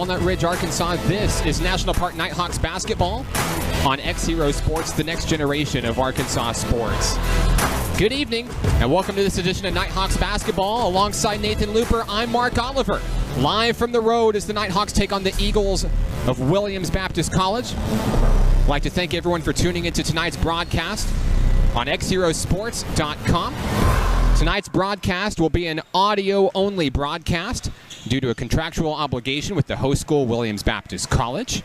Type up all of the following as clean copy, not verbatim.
Walnut Ridge, Arkansas. This is National Park Nighthawks basketball on XZero Sports, the next generation of Arkansas sports. Good evening, and welcome to this edition of Nighthawks basketball. Alongside Nathan Looper, I'm Mark Oliver. Live from the road as the Nighthawks take on the Eagles of Williams Baptist College. I'd like to thank everyone for tuning into tonight's broadcast on XZeroSports.com. Tonight's broadcast will be an audio-only broadcast due to a contractual obligation with the host school, Williams Baptist College.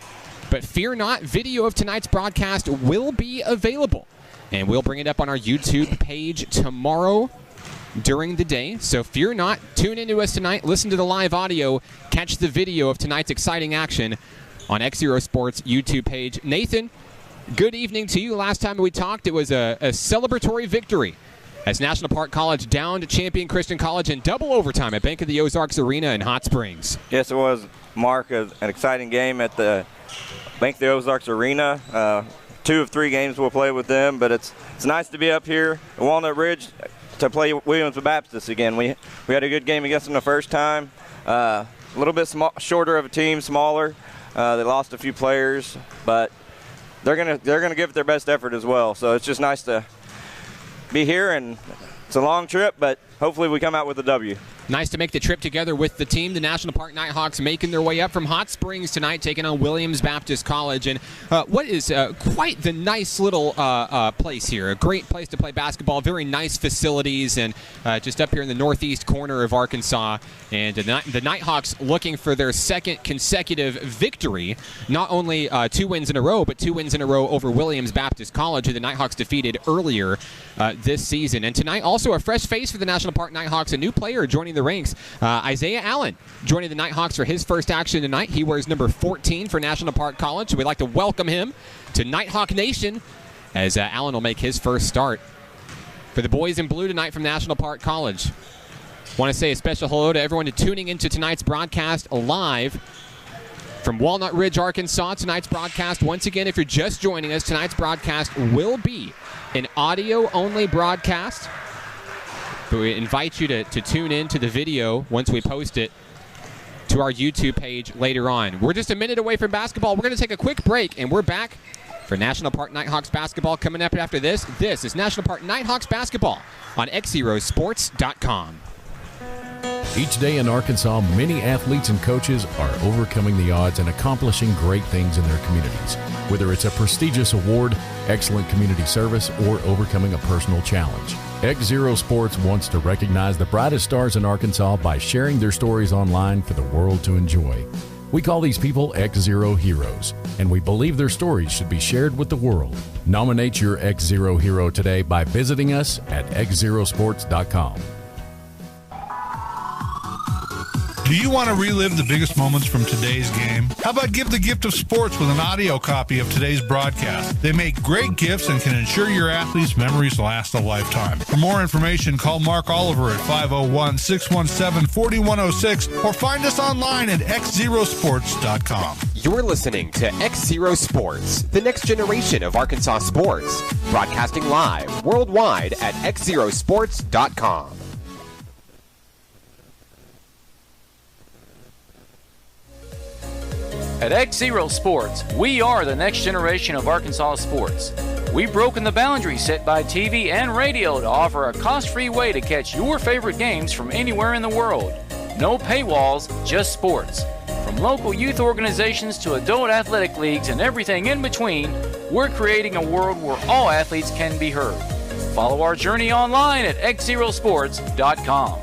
But fear not, video of tonight's broadcast will be available, and we'll bring it up on our YouTube page tomorrow during the day. So fear not, tune into us tonight, listen to the live audio, catch the video of tonight's exciting action on XZero Sports YouTube page. Nathan, good evening to you. Last time we talked, it was a celebratory victory as National Park College downed Champion Christian College in double overtime at Bank of the Ozarks Arena in Hot Springs. Yes, it was, Mark, an exciting game at the Bank of the Ozarks Arena. 2 of 3 games we'll play with them, but it's nice to be up here at Walnut Ridge to play Williams Baptist again. We had a good game against them the first time. A little bit shorter of a team, smaller. They lost a few players, but they're gonna give it their best effort as well. So it's just nice to be here, and it's a long trip, but hopefully we come out with a W. Nice to make the trip together with the team. The National Park Nighthawks making their way up from Hot Springs tonight, taking on Williams Baptist College. And what is quite the nice little place here. A great place to play basketball, very nice facilities, and just up here in the northeast corner of Arkansas. And the Nighthawks looking for their second consecutive victory. Not only 2 wins in a row, but 2 wins in a row over Williams Baptist College, who the Nighthawks defeated earlier this season. And tonight, also a fresh face for the National Park Nighthawks, a new player joining the ranks. Isaiah Allen joining the Nighthawks for his first action tonight. He wears number 14 for National Park College, so we'd like to welcome him to Nighthawk Nation as Allen will make his first start for the boys in blue tonight from National Park College. Want to say a special hello to everyone tuning into tonight's broadcast live from Walnut Ridge, Arkansas. Tonight's broadcast, once again, if you're just joining us, tonight's broadcast will be an audio-only broadcast. But we invite you to tune in to the video once we post it to our YouTube page later on. We're just a minute away from basketball. We're going to take a quick break, and we're back for National Park Nighthawks basketball coming up after this. This is National Park Nighthawks basketball on XZeroSports.com. Each day in Arkansas, many athletes and coaches are overcoming the odds and accomplishing great things in their communities. Whether it's a prestigious award, excellent community service, or overcoming a personal challenge. XZero Sports wants to recognize the brightest stars in Arkansas by sharing their stories online for the world to enjoy. We call these people XZero Heroes, and we believe their stories should be shared with the world. Nominate your XZero hero today by visiting us at XZeroSports.com. Do you want to relive the biggest moments from today's game? How about give the gift of sports with an audio copy of today's broadcast? They make great gifts and can ensure your athletes' memories last a lifetime. For more information, call Mark Oliver at 501-617-4106 or find us online at XZeroSports.com. You're listening to XZero Sports, the next generation of Arkansas sports. Broadcasting live worldwide at XZeroSports.com. At XZero Sports, we are the next generation of Arkansas sports. We've broken the boundaries set by TV and radio to offer a cost-free way to catch your favorite games from anywhere in the world. No paywalls, just sports. From local youth organizations to adult athletic leagues and everything in between, we're creating a world where all athletes can be heard. Follow our journey online at XZeroSports.com.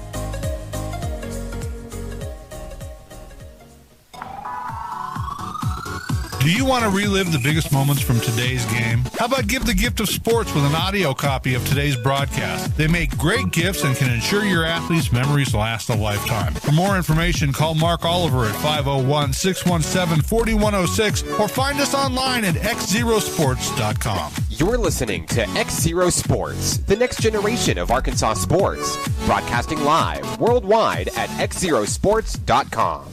Do you want to relive the biggest moments from today's game? How about give the gift of sports with an audio copy of today's broadcast? They make great gifts and can ensure your athletes' memories last a lifetime. For more information, call Mark Oliver at 501-617-4106 or find us online at XZeroSports.com. You're listening to XZero Sports, the next generation of Arkansas sports. Broadcasting live worldwide at XZeroSports.com.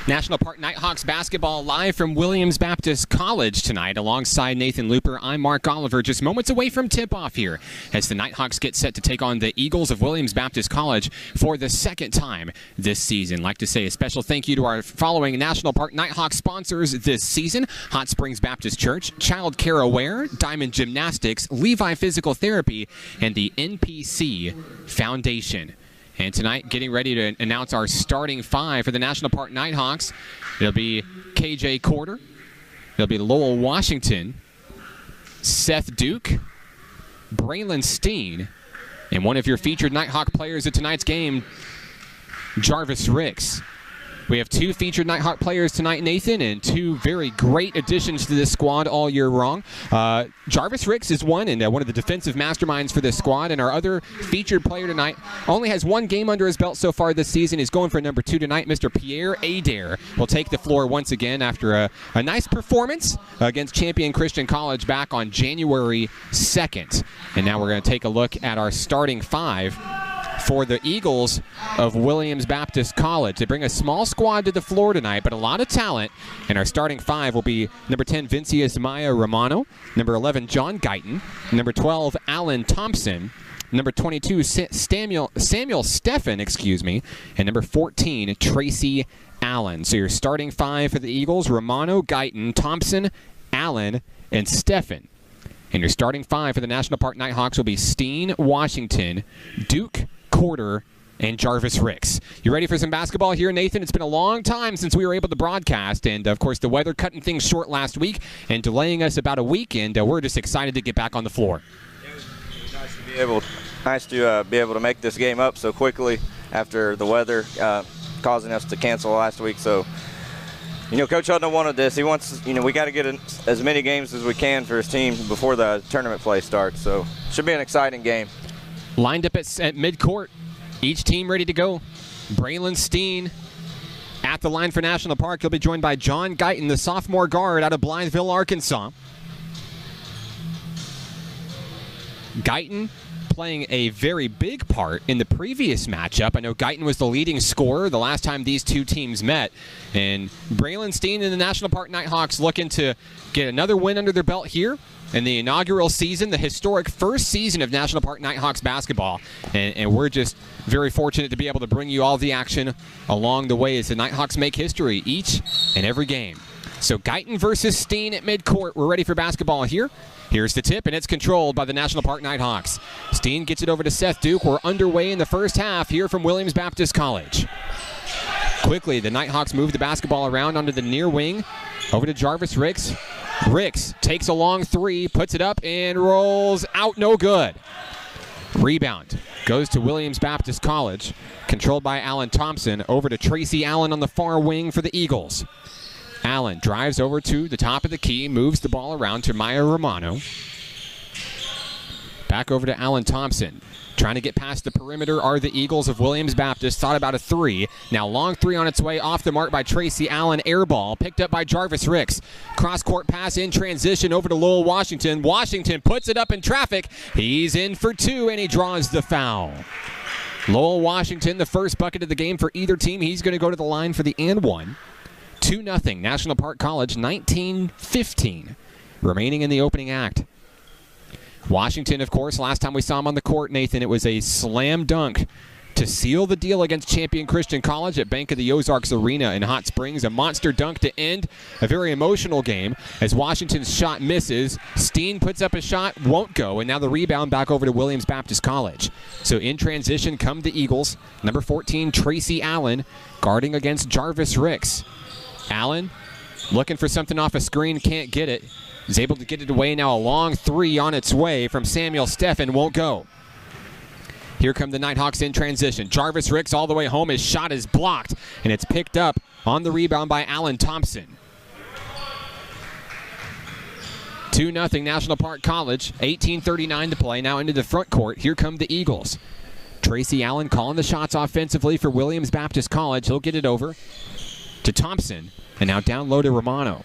National Park Nighthawks basketball live from Williams Baptist College tonight. Alongside Nathan Looper, I'm Mark Oliver, just moments away from tip-off here as the Nighthawks get set to take on the Eagles of Williams Baptist College for the second time this season. I'd like to say a special thank you to our following National Park Nighthawks sponsors this season: Hot Springs Baptist Church, Child Care Aware, Diamond Gymnastics, Levi Physical Therapy, and the NPC Foundation. And tonight, getting ready to announce our starting five for the National Park Nighthawks. It'll be KJ Corder. It'll be Lowell Washington, Seth Duke, Braylon Steen, and one of your featured Nighthawk players at tonight's game, Jarvis Ricks. We have two featured Nighthawk players tonight, Nathan, and two very great additions to this squad all year long. Jarvis Ricks is one, and one of the defensive masterminds for this squad, and our other featured player tonight only has one game under his belt so far this season. He's going for number 2 tonight. Mr. Pierre Adair will take the floor once again after a nice performance against Champion Christian College back on January 2nd. And now we're going to take a look at our starting five for the Eagles of Williams Baptist College. They bring a small squad to the floor tonight, but a lot of talent. And our starting five will be number 10, Vincius Maya Romano, number 11, John Guyton, number 12, Alan Thompson, number 22, Samuel Steffen, and number 14, Tracy Allen. So your starting five for the Eagles: Romano, Guyton, Thompson, Allen, and Steffen. And your starting five for the National Park Nighthawks will be Steen, Washington, Duke, Corder, and Jarvis Ricks. You ready for some basketball here, Nathan? It's been a long time since we were able to broadcast, and of course the weather cutting things short last week and delaying us about a week, and we're just excited to get back on the floor. Nice to be able to make this game up so quickly after the weather causing us to cancel last week. So, Coach Hudson wanted this. He wants, we got to get as many games as we can for his team before the tournament play starts. So, should be an exciting game. Lined up at midcourt, each team ready to go. Braylon Steen at the line for National Park. He'll be joined by John Guyton, the sophomore guard out of Blytheville, Arkansas. Guyton playing a very big part in the previous matchup. I know Guyton was the leading scorer the last time these two teams met. And Braylon Steen and the National Park Nighthawks looking to get another win under their belt here in the inaugural season, the historic first season of National Park Nighthawks basketball. And we're just very fortunate to be able to bring you all the action along the way as the Nighthawks make history each and every game. So Guyton versus Steen at midcourt. We're ready for basketball here. Here's the tip, and it's controlled by the National Park Nighthawks. Steen gets it over to Seth Duke. We're underway in the first half here from Williams Baptist College. Quickly, the Nighthawks move the basketball around onto the near wing. Over to Jarvis Ricks. Ricks takes a long three, puts it up, and rolls out, no good. Rebound goes to Williams Baptist College, controlled by Alan Thompson. Over to Tracy Allen on the far wing for the Eagles. Allen drives over to the top of the key, moves the ball around to Maya Romano. Back over to Alan Thompson. Trying to get past the perimeter are the Eagles of Williams Baptist. Thought about a three. Now long three on its way, off the mark by Tracy Allen. Air ball picked up by Jarvis Ricks. Cross-court pass in transition over to Lowell Washington. Washington puts it up in traffic. He's in for two, and he draws the foul. Lowell Washington, the first bucket of the game for either team. He's going to go to the line for the and one. 2-0, National Park College, 19-15, remaining in the opening act. Washington, of course, last time we saw him on the court, Nathan, it was a slam dunk to seal the deal against Champion Christian College at Bank of the Ozarks Arena in Hot Springs. A monster dunk to end a very emotional game as Washington's shot misses. Steen puts up a shot, won't go, and now the rebound back over to Williams Baptist College. So in transition come the Eagles. Number 14, Tracy Allen, guarding against Jarvis Ricks. Allen looking for something off a screen, can't get it. Is able to get it away now. A long three on its way from Samuel Steffen, won't go. Here come the Nighthawks in transition. Jarvis Ricks all the way home. His shot is blocked, and it's picked up on the rebound by Alan Thompson. 2-0 National Park College. 18:39 to play. Now into the front court. Here come the Eagles. Tracy Allen calling the shots offensively for Williams Baptist College. He'll get it over to Thompson. And now down low to Romano.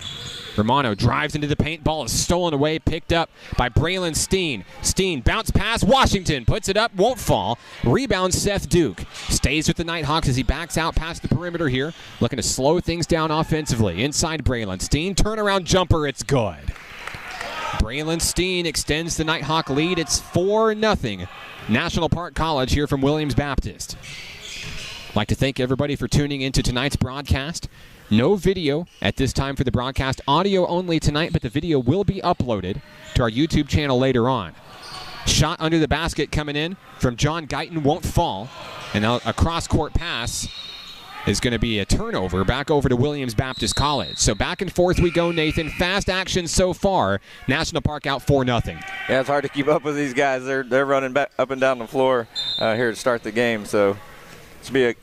Romano drives into the paint. Ball is stolen away, picked up by Braylon Steen. Steen bounce pass. Washington puts it up, won't fall. Rebound Seth Duke. Stays with the Nighthawks as he backs out past the perimeter here. Looking to slow things down offensively. Inside Braylon Steen. Turnaround jumper. It's good. Braylon Steen extends the Nighthawk lead. It's 4-0. National Park College here from Williams Baptist. I'd like to thank everybody for tuning into tonight's broadcast. No video at this time for the broadcast. Audio only tonight, but the video will be uploaded to our YouTube channel later on. Shot under the basket coming in from John Guyton, won't fall. And now a cross-court pass is going to be a turnover back over to Williams Baptist College. So back and forth we go, Nathan. Fast action so far. National Park out 4-0. Yeah, it's hard to keep up with these guys. They're running back up and down the floor here to start the game. So it's be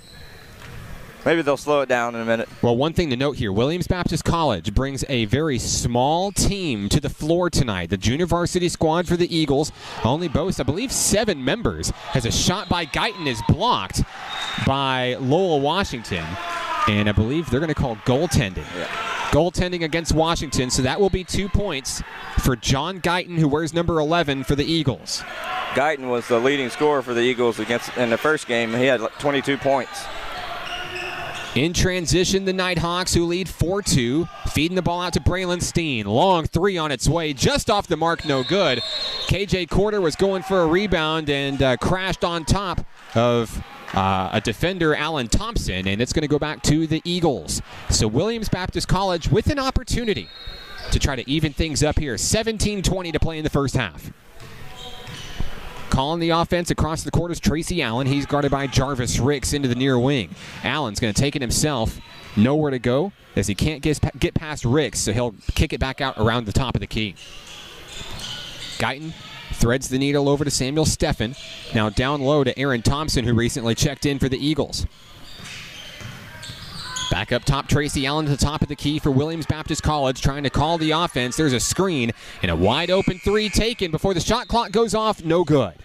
maybe they'll slow it down in a minute. Well, one thing to note here, Williams Baptist College brings a very small team to the floor tonight. The junior varsity squad for the Eagles only boasts, I believe, 7 members. As a shot by Guyton is blocked by Lowell Washington. And I believe they're going to call goaltending. Yeah. Goaltending against Washington, so that will be 2 points for John Guyton, who wears number 11 for the Eagles. Guyton was the leading scorer for the Eagles in the first game. He had 22 points. In transition, the Nighthawks, who lead 4-2, feeding the ball out to Braylon Steen. Long three on its way, just off the mark, no good. KJ Corder was going for a rebound and crashed on top of a defender, Alan Thompson, and it's going to go back to the Eagles. So Williams Baptist College with an opportunity to try to even things up here. 17-20 to play in the first half. Calling the offense across the court is Tracy Allen. He's guarded by Jarvis Ricks into the near wing. Allen's going to take it himself. Nowhere to go as he can't get past Ricks, so he'll kick it back out around the top of the key. Guyton threads the needle over to Samuel Steffen. Now down low to Aaron Thompson, who recently checked in for the Eagles. Back up top, Tracy Allen to the top of the key for Williams Baptist College, trying to call the offense. There's a screen and a wide open three taken before the shot clock goes off. No good.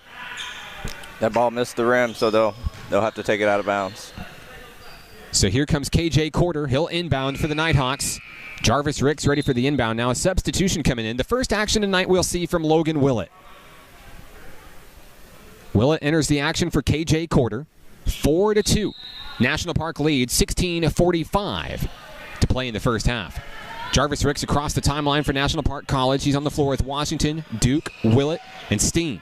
That ball missed the rim, so they'll have to take it out of bounds. So here comes KJ Corder. He'll inbound for the Nighthawks. Jarvis Ricks ready for the inbound. Now a substitution coming in. The first action tonight we'll see from Logan Willett. Willett enters the action for KJ Corder. 4-2. National Park leads 16-45 to play in the first half. Jarvis Ricks across the timeline for National Park College. He's on the floor with Washington, Duke, Willett, and Steen.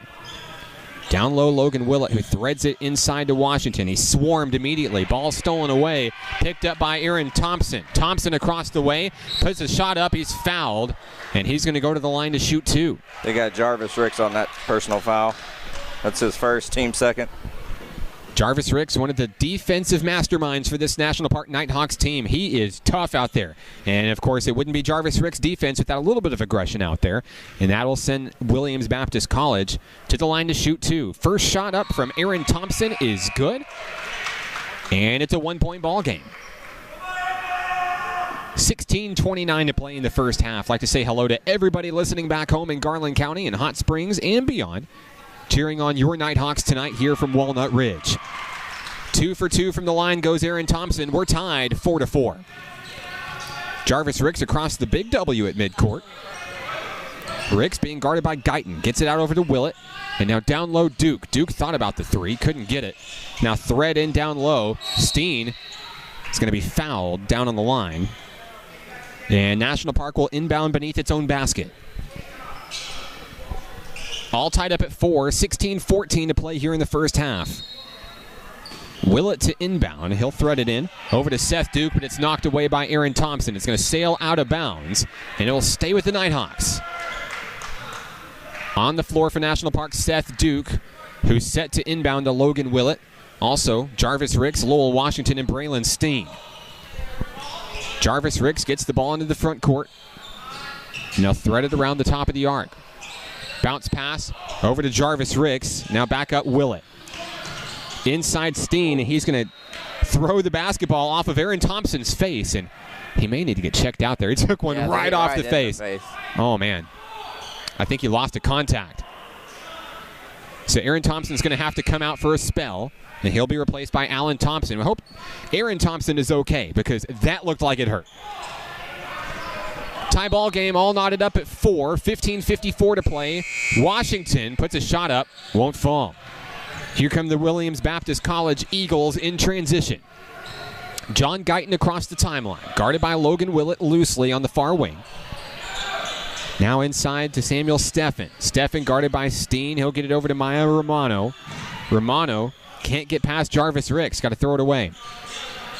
Down low, Logan Willett, who threads it inside to Washington. He swarmed immediately. Ball stolen away. Picked up by Aaron Thompson. Thompson across the way. Puts a shot up. He's fouled. And he's going to go to the line to shoot 2. They got Jarvis Ricks on that personal foul. That's his first, team second. Jarvis Ricks, one of the defensive masterminds for this National Park Nighthawks team. He is tough out there. And, of course, it wouldn't be Jarvis Ricks' defense without a little bit of aggression out there. And that will send Williams Baptist College to the line to shoot 2. First shot up from Aaron Thompson is good. And it's a 1-point ball game. 16:29 to play in the first half. I'd like to say hello to everybody listening back home in Garland County and Hot Springs and beyond. Cheering on your Nighthawks tonight here from Walnut Ridge. 2 for 2 from the line goes Aaron Thompson. We're tied 4-4. Jarvis Ricks across the big W at midcourt. Ricks being guarded by Guyton. Gets it out over to Willett. And now down low, Duke. Duke thought about the 3. Couldn't get it. Now thread in down low. Steen is going to be fouled down on the line. And National Park will inbound beneath its own basket. All tied up at 4, 16-14 to play here in the first half. Willett to inbound. He'll thread it in. Over to Seth Duke, but it's knocked away by Aaron Thompson. It's going to sail out of bounds, and it will stay with the Nighthawks. On the floor for National Park, Seth Duke, who's set to inbound to Logan Willett. Also, Jarvis Ricks, Lowell Washington, and Braylon Steen. Jarvis Ricks gets the ball into the front court. Now threaded around the top of the arc. Bounce pass over to Jarvis Ricks. Now back up Willett. Inside Steen. He's going to throw the basketball off of Aaron Thompson's face, and he may need to get checked out there. He took one right off the face. Oh, man. I think he lost a contact. So Aaron Thompson's going to have to come out for a spell, and he'll be replaced by Alan Thompson. I hope Aaron Thompson is okay because that looked like it hurt. Tie ball game, all knotted up at 4, 15:54 to play. Washington puts a shot up, won't fall. Here come the Williams Baptist College Eagles in transition. John Guyton across the timeline, guarded by Logan Willett loosely on the far wing. Now inside to Samuel Steffen. Steffen guarded by Steen. He'll get it over to Maya Romano. Romano can't get past Jarvis Ricks. Got to throw it away.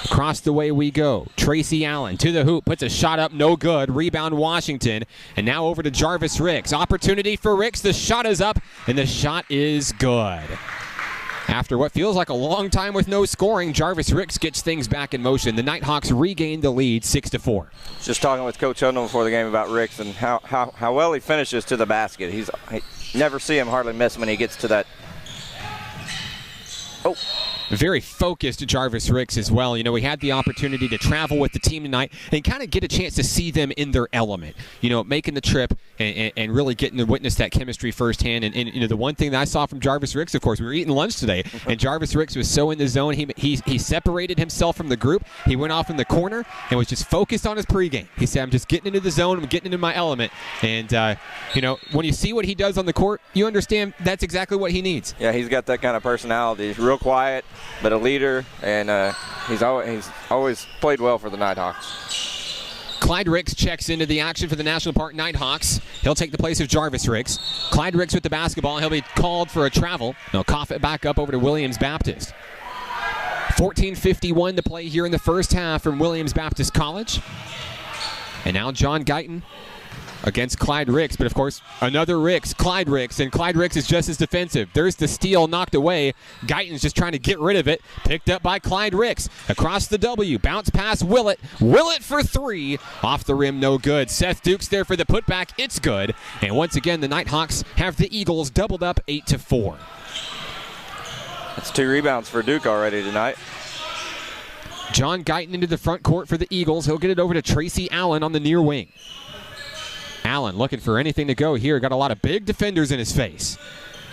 Across the way we go. Tracy Allen to the hoop. Puts a shot up. No good. Rebound Washington. And now over to Jarvis Ricks. Opportunity for Ricks. The shot is up. And the shot is good. After what feels like a long time with no scoring, Jarvis Ricks gets things back in motion. The Nighthawks regain the lead 6-4. Just talking with Coach Hudnall before the game about Ricks and how well he finishes to the basket. I never see him hardly miss when he gets to that. Oh. Very focused Jarvis Ricks as well. You know, we had the opportunity to travel with the team tonight and kind of get a chance to see them in their element. You know, making the trip and really getting to witness that chemistry firsthand. And you know, the one thing that I saw from Jarvis Ricks, of course, we were eating lunch today, and Jarvis Ricks was so in the zone. He separated himself from the group. He went off in the corner and was just focused on his pregame. He said, "I'm just getting into the zone. I'm getting into my element." And you know, when you see what he does on the court, you understand that's exactly what he needs. Yeah, he's got that kind of personality. He's real quiet, but a leader, and he's always played well for the Nighthawks. Clyde Ricks checks into the action for the National Park Nighthawks. He'll take the place of Jarvis Ricks. Clyde Ricks with the basketball. He'll be called for a travel. They'll cough it back up over to Williams Baptist. 14:51 to play here in the first half from Williams Baptist College. And now John Guyton against Clyde Ricks, but of course another Ricks, Clyde Ricks, and Clyde Ricks is just as defensive. There's the steal knocked away. Guyton's just trying to get rid of it. Picked up by Clyde Ricks. Across the W, bounce pass Willett. Willett for 3. Off the rim, no good. Seth Duke's there for the putback. It's good. And once again, the Nighthawks have the Eagles doubled up 8-4. That's 2 rebounds for Duke already tonight. John Guyton into the front court for the Eagles. He'll get it over to Tracy Allen on the near wing. Allen looking for anything to go here. Got a lot of big defenders in his face.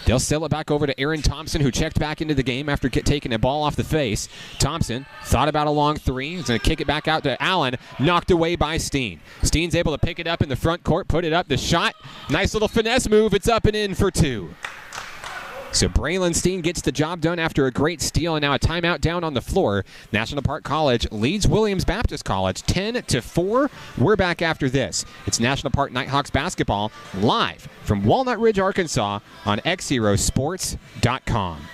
They'll sell it back over to Aaron Thompson, who checked back into the game after taking a ball off the face. Thompson thought about a long 3. He's going to kick it back out to Allen. Knocked away by Steen. Steen's able to pick it up in the front court, put it up. The shot, nice little finesse move. It's up and in for 2. So Braylon Steen gets the job done after a great steal, and now a timeout down on the floor. National Park College leads Williams Baptist College 10-4. We're back after this. It's National Park Nighthawks basketball live from Walnut Ridge, Arkansas on XZeroSports.com.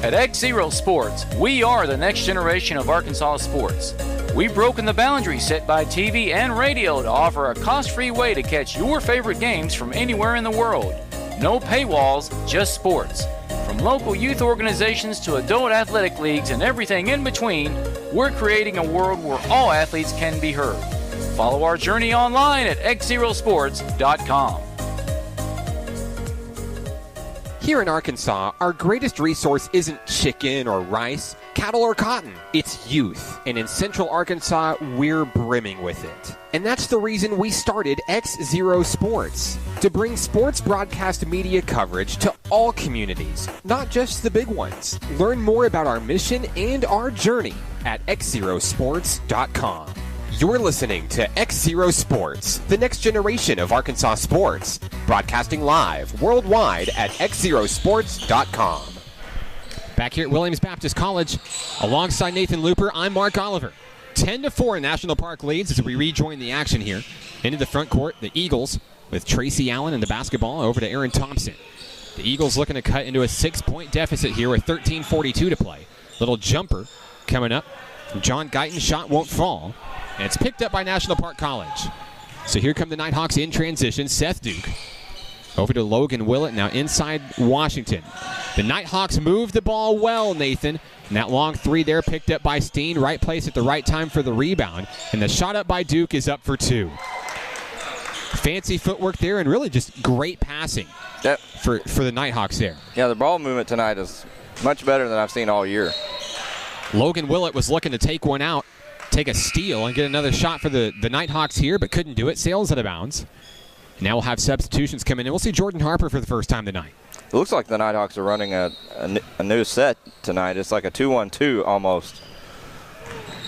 At XZero Sports, we are the next generation of Arkansas sports. We've broken the boundaries set by TV and radio to offer a cost-free way to catch your favorite games from anywhere in the world. No paywalls, just sports. From local youth organizations to adult athletic leagues and everything in between, we're creating a world where all athletes can be heard. Follow our journey online at XZeroSports.com. Here in Arkansas, our greatest resource isn't chicken or rice, cattle or cotton. It's youth. And in Central Arkansas, we're brimming with it. And that's the reason we started XZero Sports, to bring sports broadcast media coverage to all communities, not just the big ones. Learn more about our mission and our journey at XZeroSports.com. You're listening to XZero Sports, the next generation of Arkansas sports, broadcasting live worldwide at XZeroSports.com. Back here at Williams Baptist College, alongside Nathan Looper, I'm Mark Oliver. 10-4 National Park leads as we rejoin the action here. Into the front court, the Eagles with Tracy Allen and the basketball over to Aaron Thompson. The Eagles looking to cut into a 6-point deficit here with 13:42 to play. Little jumper coming up from John Guyton. Shot won't fall. And it's picked up by National Park College. So here come the Nighthawks in transition. Seth Duke over to Logan Willett. Now inside Washington. The Nighthawks move the ball well, Nathan. And that long 3 there picked up by Steen. Right place at the right time for the rebound. And the shot up by Duke is up for 2. Fancy footwork there and really just great passing for the Nighthawks there. Yeah, the ball movement tonight is much better than I've seen all year. Logan Willett was looking to take one out, take a steal, and get another shot for the Nighthawks here, but couldn't do it. Sails out of bounds. Now we'll have substitutions come in, and we'll see Jordan Harper for the first time tonight. It looks like the Nighthawks are running a new set tonight. It's like a 2-1-2 almost.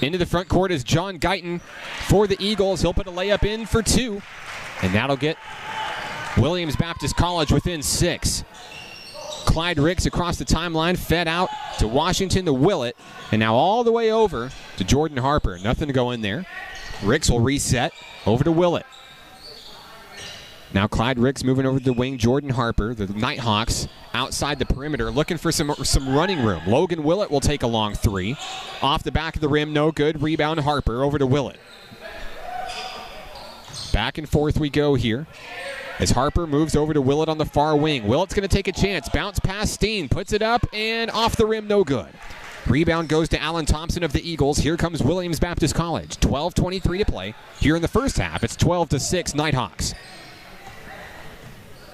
Into the front court is John Guyton for the Eagles. He'll put a layup in for 2, and that'll get Williams Baptist College within 6. Clyde Ricks across the timeline, fed out to Washington to Willett, and now all the way over to Jordan Harper. Nothing to go in there. Ricks will reset over to Willett. Now Clyde Ricks moving over to the wing. Jordan Harper, the Nighthawks, outside the perimeter, looking for some running room. Logan Willett will take a long 3. Off the back of the rim, no good. Rebound Harper over to Willett. Back and forth we go here as Harper moves over to Willett on the far wing. Willett's going to take a chance. Bounce past Steen. Puts it up and off the rim, no good. Rebound goes to Alan Thompson of the Eagles. Here comes Williams Baptist College. 12:23 to play here in the first half. It's 12-6 Nighthawks.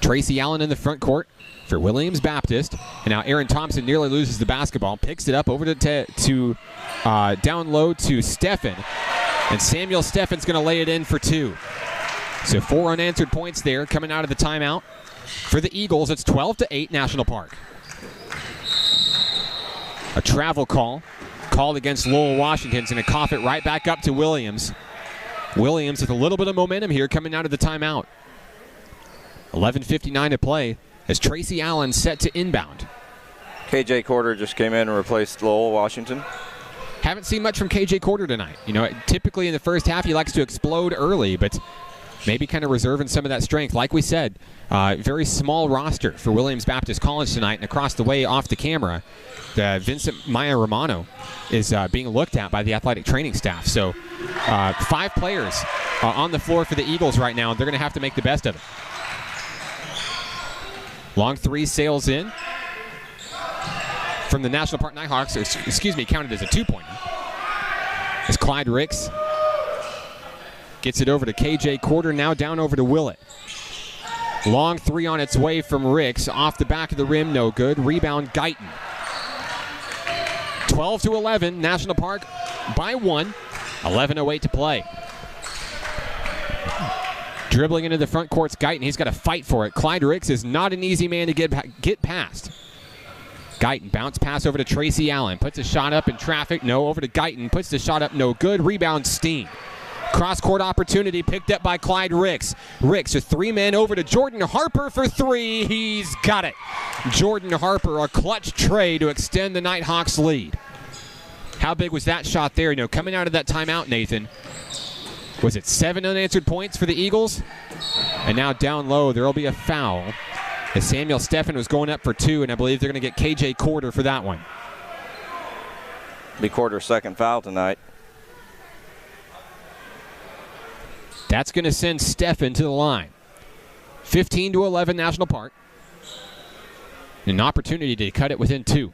Tracy Allen in the front court for Williams Baptist. And now Aaron Thompson nearly loses the basketball. Picks it up over to down low to Steffen. And Samuel Steffen's going to lay it in for 2. So 4 unanswered points there coming out of the timeout. For the Eagles, it's 12-8 National Park. A travel call called against Lowell Washington's going to cough it right back up to Williams. Williams with a little bit of momentum here coming out of the timeout. 11:59 to play as Tracy Allen set to inbound. KJ Corder just came in and replaced Lowell Washington. Haven't seen much from KJ Corder tonight. You know, typically in the first half he likes to explode early, but maybe kind of reserving some of that strength. Like we said, very small roster for Williams Baptist College tonight, and across the way off the camera, Vincent Maya Romano is being looked at by the athletic training staff. So 5 players on the floor for the Eagles right now, and they're going to have to make the best of it. Long 3 sails in from the National Park Nighthawks, counted as a 2-pointer. As Clyde Ricks gets it over to KJ Corder, now down over to Willett. Long 3 on its way from Ricks, off the back of the rim, no good. Rebound Guyton. 12-11, National Park by 1. 11:08 to play. Dribbling into the front court's Guyton. He's got to fight for it. Clyde Ricks is not an easy man to get past. Guyton, bounce pass over to Tracy Allen. Puts a shot up in traffic. No, over to Guyton. Puts the shot up, no good. Rebound Steen. Cross-court opportunity picked up by Clyde Ricks. Ricks, a 3-man over to Jordan Harper for 3. He's got it. Jordan Harper, a clutch tray to extend the Nighthawks lead. How big was that shot there? You know, coming out of that timeout, Nathan, was it 7 unanswered points for the Eagles? And now down low, there will be a foul as Samuel Steffen was going up for 2, and I believe they're going to get KJ Corder for that one. Be Corder's second foul tonight. That's going to send Steffen to the line. 15-11 National Park. An opportunity to cut it within 2.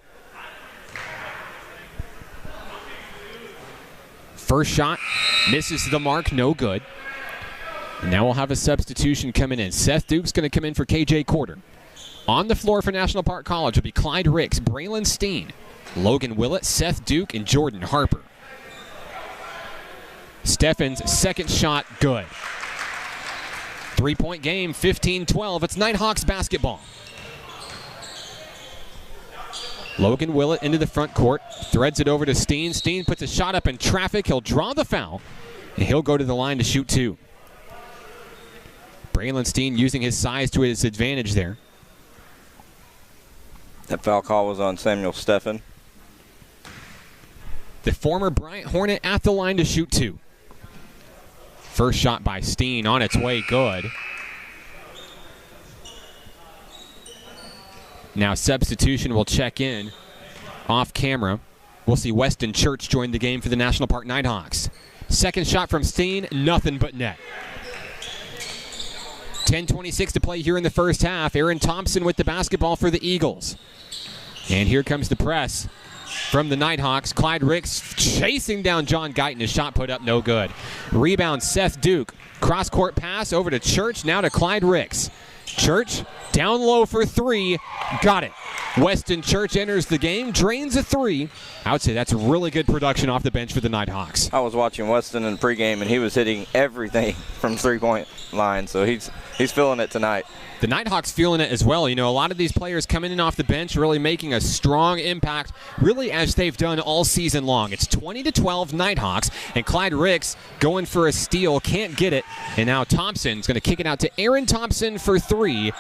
First shot misses the mark, no good. And now we'll have a substitution coming in. Seth Duke's going to come in for KJ Corder. On the floor for National Park College will be Clyde Ricks, Braylon Steen, Logan Willett, Seth Duke, and Jordan Harper. Steffen's second shot, good. 3-point game, 15-12. It's Nighthawks basketball. Logan Willett into the front court, threads it over to Steen. Steen puts a shot up in traffic. He'll draw the foul, and he'll go to the line to shoot 2. Braylon Steen using his size to his advantage there. That foul call was on Samuel Steffen. The former Bryant Hornet at the line to shoot 2. First shot by Steen on its way, good. Now substitution will check in off camera. We'll see Weston Church join the game for the National Park Nighthawks. Second shot from Steen, nothing but net. 10:26 to play here in the first half. Aaron Thompson with the basketball for the Eagles. And here comes the press from the Nighthawks. Clyde Ricks chasing down John Guyton. His shot put up, no good. Rebound, Seth Duke. Cross-court pass over to Church, now to Clyde Ricks. Church down low for 3, got it. Weston Church enters the game, drains a three. I would say that's really good production off the bench for the Nighthawks. I was watching Weston in pregame, and he was hitting everything from three-point line, so he's feeling it tonight. The Nighthawks feeling it as well. You know, a lot of these players coming in off the bench really making a strong impact, really as they've done all season long. It's 20-12 Nighthawks, and Clyde Ricks going for a steal, can't get it, and now Thompson's going to kick it out to Aaron Thompson for three.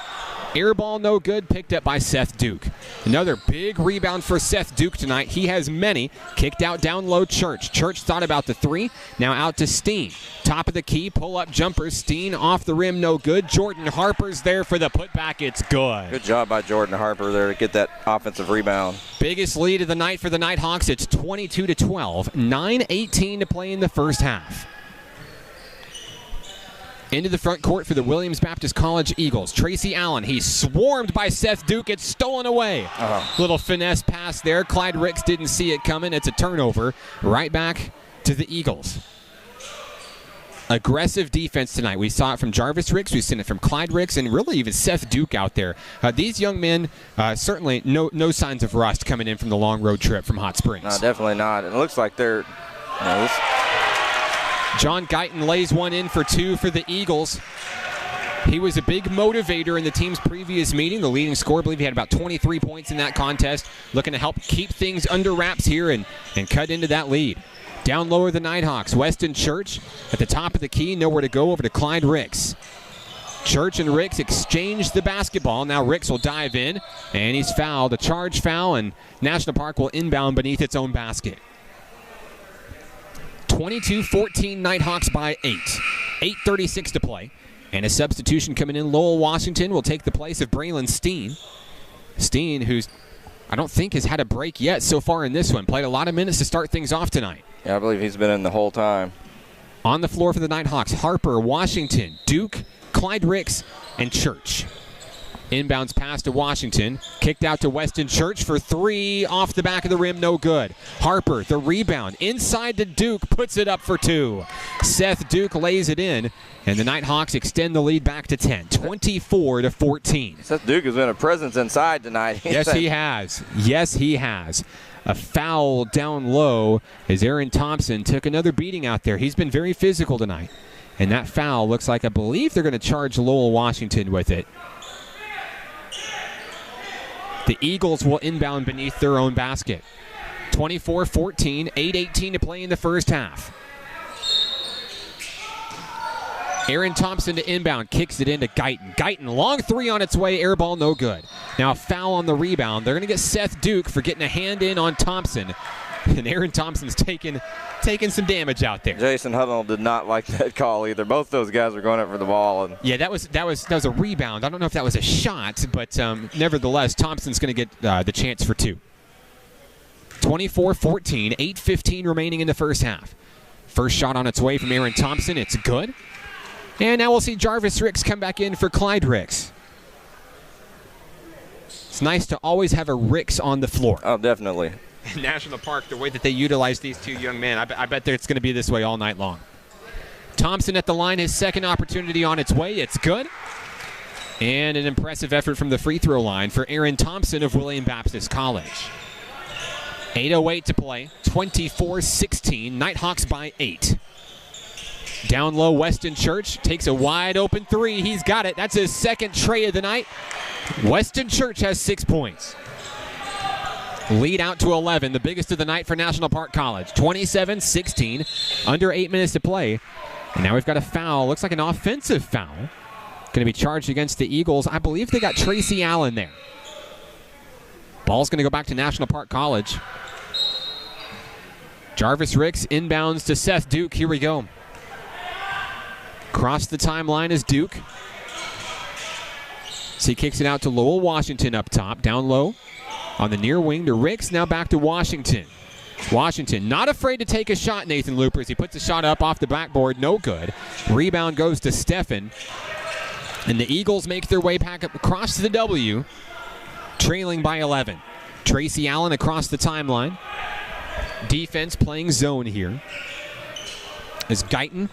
Air ball no good, picked up by Seth Duke. Another big rebound for Seth Duke tonight. He has many. Kicked out down low Church. Church thought about the three. Now out to Steen. Top of the key, pull-up jumper. Steen off the rim, no good. Jordan Harper's there for the putback. It's good. Good job by Jordan Harper there to get that offensive rebound. Biggest lead of the night for the Nighthawks. It's 22-12. 9:18 to play in the first half. Into the front court for the Williams Baptist College Eagles. Tracy Allen, he's swarmed by Seth Duke. It's stolen away. Little finesse pass there. Clyde Ricks didn't see it coming. It's a turnover. Right back to the Eagles. Aggressive defense tonight. We saw it from Jarvis Ricks. We've seen it from Clyde Ricks and really even Seth Duke out there. These young men, certainly no signs of rust coming in from the long road trip from Hot Springs. No, definitely not. It looks like they're... John Guyton lays one in for two for the Eagles. He was a big motivator in the team's previous meeting. The leading scorer, I believe he had about 23 points in that contest. Looking to help keep things under wraps here and cut into that lead. Down lower the Nighthawks. Weston Church at the top of the key. Nowhere to go over to Clyde Ricks. Church and Ricks exchange the basketball. Now Ricks will dive in, and he's fouled. A charge foul, and National Park will inbound beneath its own basket. 22-14 Nighthawks by 8. 8:36 to play. And a substitution coming in. Lowell Washington will take the place of Braylon Steen. Steen, who's I don't think has had a break yet so far in this one. Played a lot of minutes to start things off tonight. Yeah, I believe he's been in the whole time. On the floor for the Nighthawks, Harper, Washington, Duke, Clyde Ricks, and Church. Inbounds pass to Washington. Kicked out to Weston Church for three. Off the back of the rim, no good. Harper, the rebound. Inside to Duke, puts it up for two. Seth Duke lays it in, and the Nighthawks extend the lead back to 10. 24-14. Seth Duke has been a presence inside tonight. Yes, he has. Yes, he has. A foul down low as Aaron Thompson took another beating out there. He's been very physical tonight. And that foul looks like, I believe they're going to charge Lowell Washington with it. The Eagles will inbound beneath their own basket. 24-14, 8:18 to play in the first half. Aaron Thompson to inbound, kicks it into Guyton. Guyton, long three on its way, air ball no good. Now a foul on the rebound. They're going to get Seth Duke for getting a hand in on Thompson. And Aaron Thompson's taking some damage out there. Jason Huddle did not like that call either. Both those guys were going up for the ball. And yeah, that was a rebound. I don't know if that was a shot, but nevertheless, Thompson's going to get the chance for two. 24-14, 8:15 remaining in the first half. First shot on its way from Aaron Thompson. It's good. And now we'll see Jarvis Ricks come back in for Clyde Ricks. It's nice to always have a Ricks on the floor. Oh, definitely. National Park, the way that they utilize these two young men, I bet that it's going to be this way all night long. Thompson at the line, his second opportunity on its way. It's good. And an impressive effort from the free throw line for Aaron Thompson of William Baptist College. 8:08 to play, 24-16, Nighthawks by 8. Down low, Weston Church takes a wide open three. He's got it. That's his second tray of the night. Weston Church has 6 points. Lead out to 11, the biggest of the night for National Park College. 27-16, under 8 minutes to play. And now we've got a foul. Looks like an offensive foul. Going to be charged against the Eagles. I believe they got Tracy Allen there. Ball's going to go back to National Park College. Jarvis Ricks inbounds to Seth Duke. Here we go. Across the timeline is Duke. So he kicks it out to Lowell Washington up top, down low. On the near wing to Ricks, now back to Washington. Washington not afraid to take a shot, Nathan Loopers. He puts a shot up off the backboard, no good. Rebound goes to Steffen. And the Eagles make their way back up across to the W, trailing by 11. Tracy Allen across the timeline. Defense playing zone here. As Guyton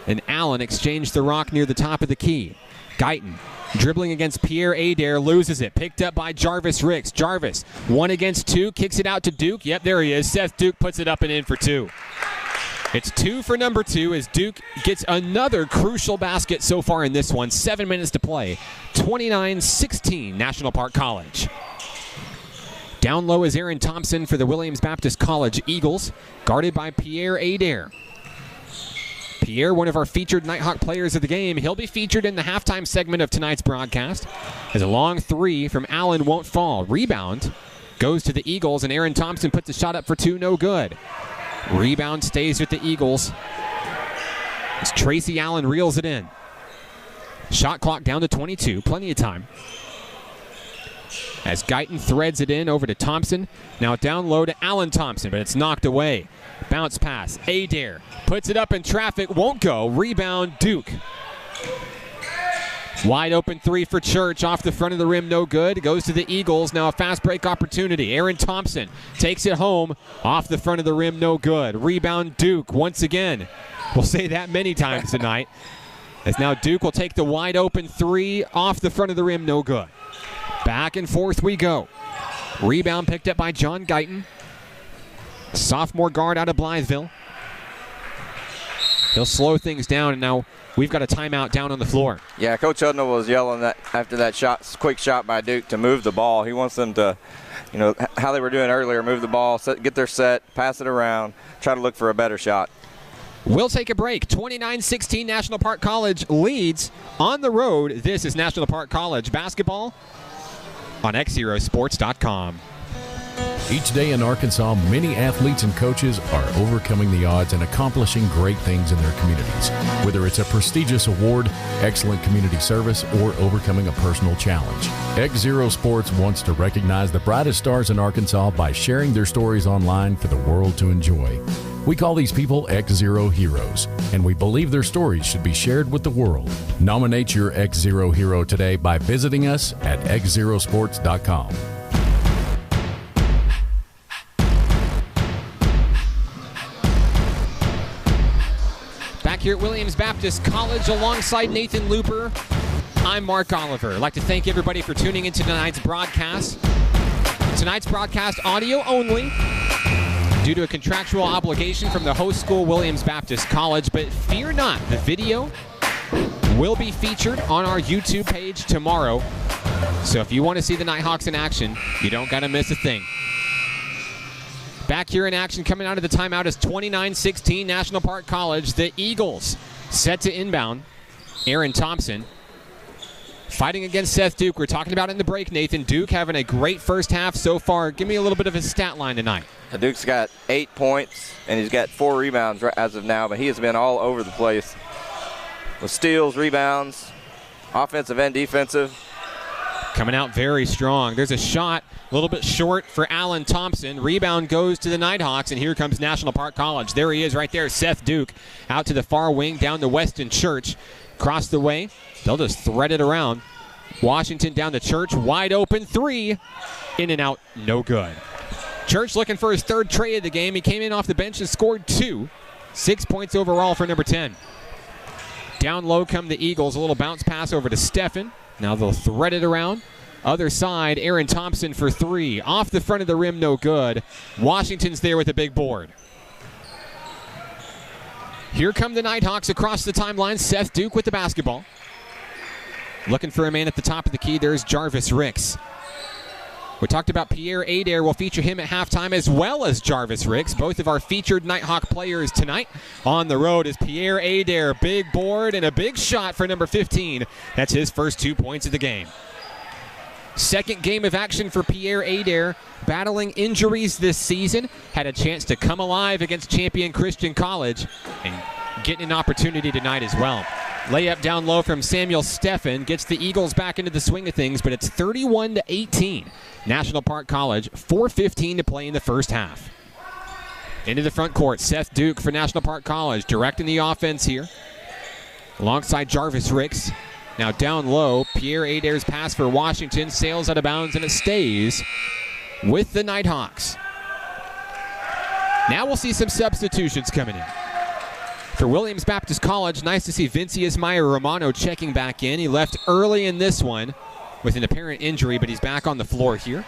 and Allen exchange the rock near the top of the key. Guyton dribbling against Pierre Adair, loses it. Picked up by Jarvis Ricks. Jarvis, 1 against 2, kicks it out to Duke. Yep, there he is. Seth Duke puts it up and in for 2. It's 2 for number 2 as Duke gets another crucial basket so far in this one. 7 minutes to play. 29-16, National Park College. Down low is Aaron Thompson for the Williams Baptist College Eagles, guarded by Pierre Adair. Pierre, one of our featured Nighthawk players of the game, he'll be featured in the halftime segment of tonight's broadcast. As a long 3 from Allen won't fall. Rebound goes to the Eagles, and Aaron Thompson puts a shot up for 2, no good. Rebound stays with the Eagles as Tracy Allen reels it in. Shot clock down to 22, plenty of time. As Guyton threads it in over to Thompson. Now down low to Allen Thompson, but it's knocked away. Bounce pass. Adair puts it up in traffic, won't go. Rebound, Duke. Wide open 3 for Church, off the front of the rim, no good. Goes to the Eagles, now a fast break opportunity. Aaron Thompson takes it home, off the front of the rim, no good. Rebound, Duke, once again. We'll say that many times tonight. As now Duke will take the wide open 3, off the front of the rim, no good. Back and forth we go. Rebound picked up by John Guyton. Sophomore guard out of Blytheville. He'll slow things down, and now we've got a timeout down on the floor. Yeah, Coach Hudnall was yelling that after that quick shot by Duke to move the ball. He wants them to, how they were doing earlier, move the ball, get their set, pass it around, try to look for a better shot. We'll take a break. 29-16, National Park College leads on the road. This is National Park College basketball on XZeroSports.com. Each day in Arkansas, many athletes and coaches are overcoming the odds and accomplishing great things in their communities. Whether it's a prestigious award, excellent community service, or overcoming a personal challenge. XZero Sports wants to recognize the brightest stars in Arkansas by sharing their stories online for the world to enjoy. We call these people XZero Heroes, and we believe their stories should be shared with the world. Nominate your XZero hero today by visiting us at XZeroSports.com. Back here at Williams Baptist College alongside Nathan Looper, I'm Mark Oliver. I'd like to thank everybody for tuning into tonight's broadcast. Tonight's broadcast audio only due to a contractual obligation from the host school, Williams Baptist College, but fear not, the video will be featured on our YouTube page tomorrow. So if you want to see the Nighthawks in action, you don't got to miss a thing. Back here in action, coming out of the timeout is 29-16 National Park College. The Eagles set to inbound. Aaron Thompson fighting against Seth Duke. We're talking about it in the break, Nathan. Duke having a great first half so far. Give me a little bit of his stat line tonight. Duke's got 8 points, and he's got 4 rebounds as of now, but he has been all over the place with steals, rebounds, offensive and defensive. Coming out very strong. There's a shot a little bit short for Allen Thompson. Rebound goes to the Nighthawks, and here comes National Park College. There he is right there, Seth Duke, out to the far wing, down to Weston Church. Across the way, they'll just thread it around. Washington down to Church, wide open 3. In and out, no good. Church looking for his 3rd tray of the game. He came in off the bench and scored 2. 6 points overall for number 10. Down low come the Eagles. A little bounce pass over to Steffen. Now they'll thread it around. Other side, Aaron Thompson for 3. Off the front of the rim, no good. Washington's there with a big board. Here come the Nighthawks across the timeline. Seth Duke with the basketball. Looking for a man at the top of the key. There's Jarvis Ricks. We talked about Pierre Adair. We'll feature him at halftime as well as Jarvis Ricks. Both of our featured Nighthawk players tonight. On the road is Pierre Adair. Big board and a big shot for number 15. That's his first 2 points of the game. Second game of action for Pierre Adair. Battling injuries this season. Had a chance to come alive against champion Christian College and getting an opportunity tonight as well. Layup down low from Samuel Steffen gets the Eagles back into the swing of things, but it's 31-18. National Park College, 4:15 to play in the first half. Into the front court, Seth Duke for National Park College, directing the offense here. Alongside Jarvis Ricks. Now down low, Pierre Adair's pass for Washington sails out of bounds, and it stays with the Nighthawks. Now we'll see some substitutions coming in. For Williams Baptist College, nice to see Vincius Meyer-Romano checking back in. He left early in this one with an apparent injury, but he's back on the floor here.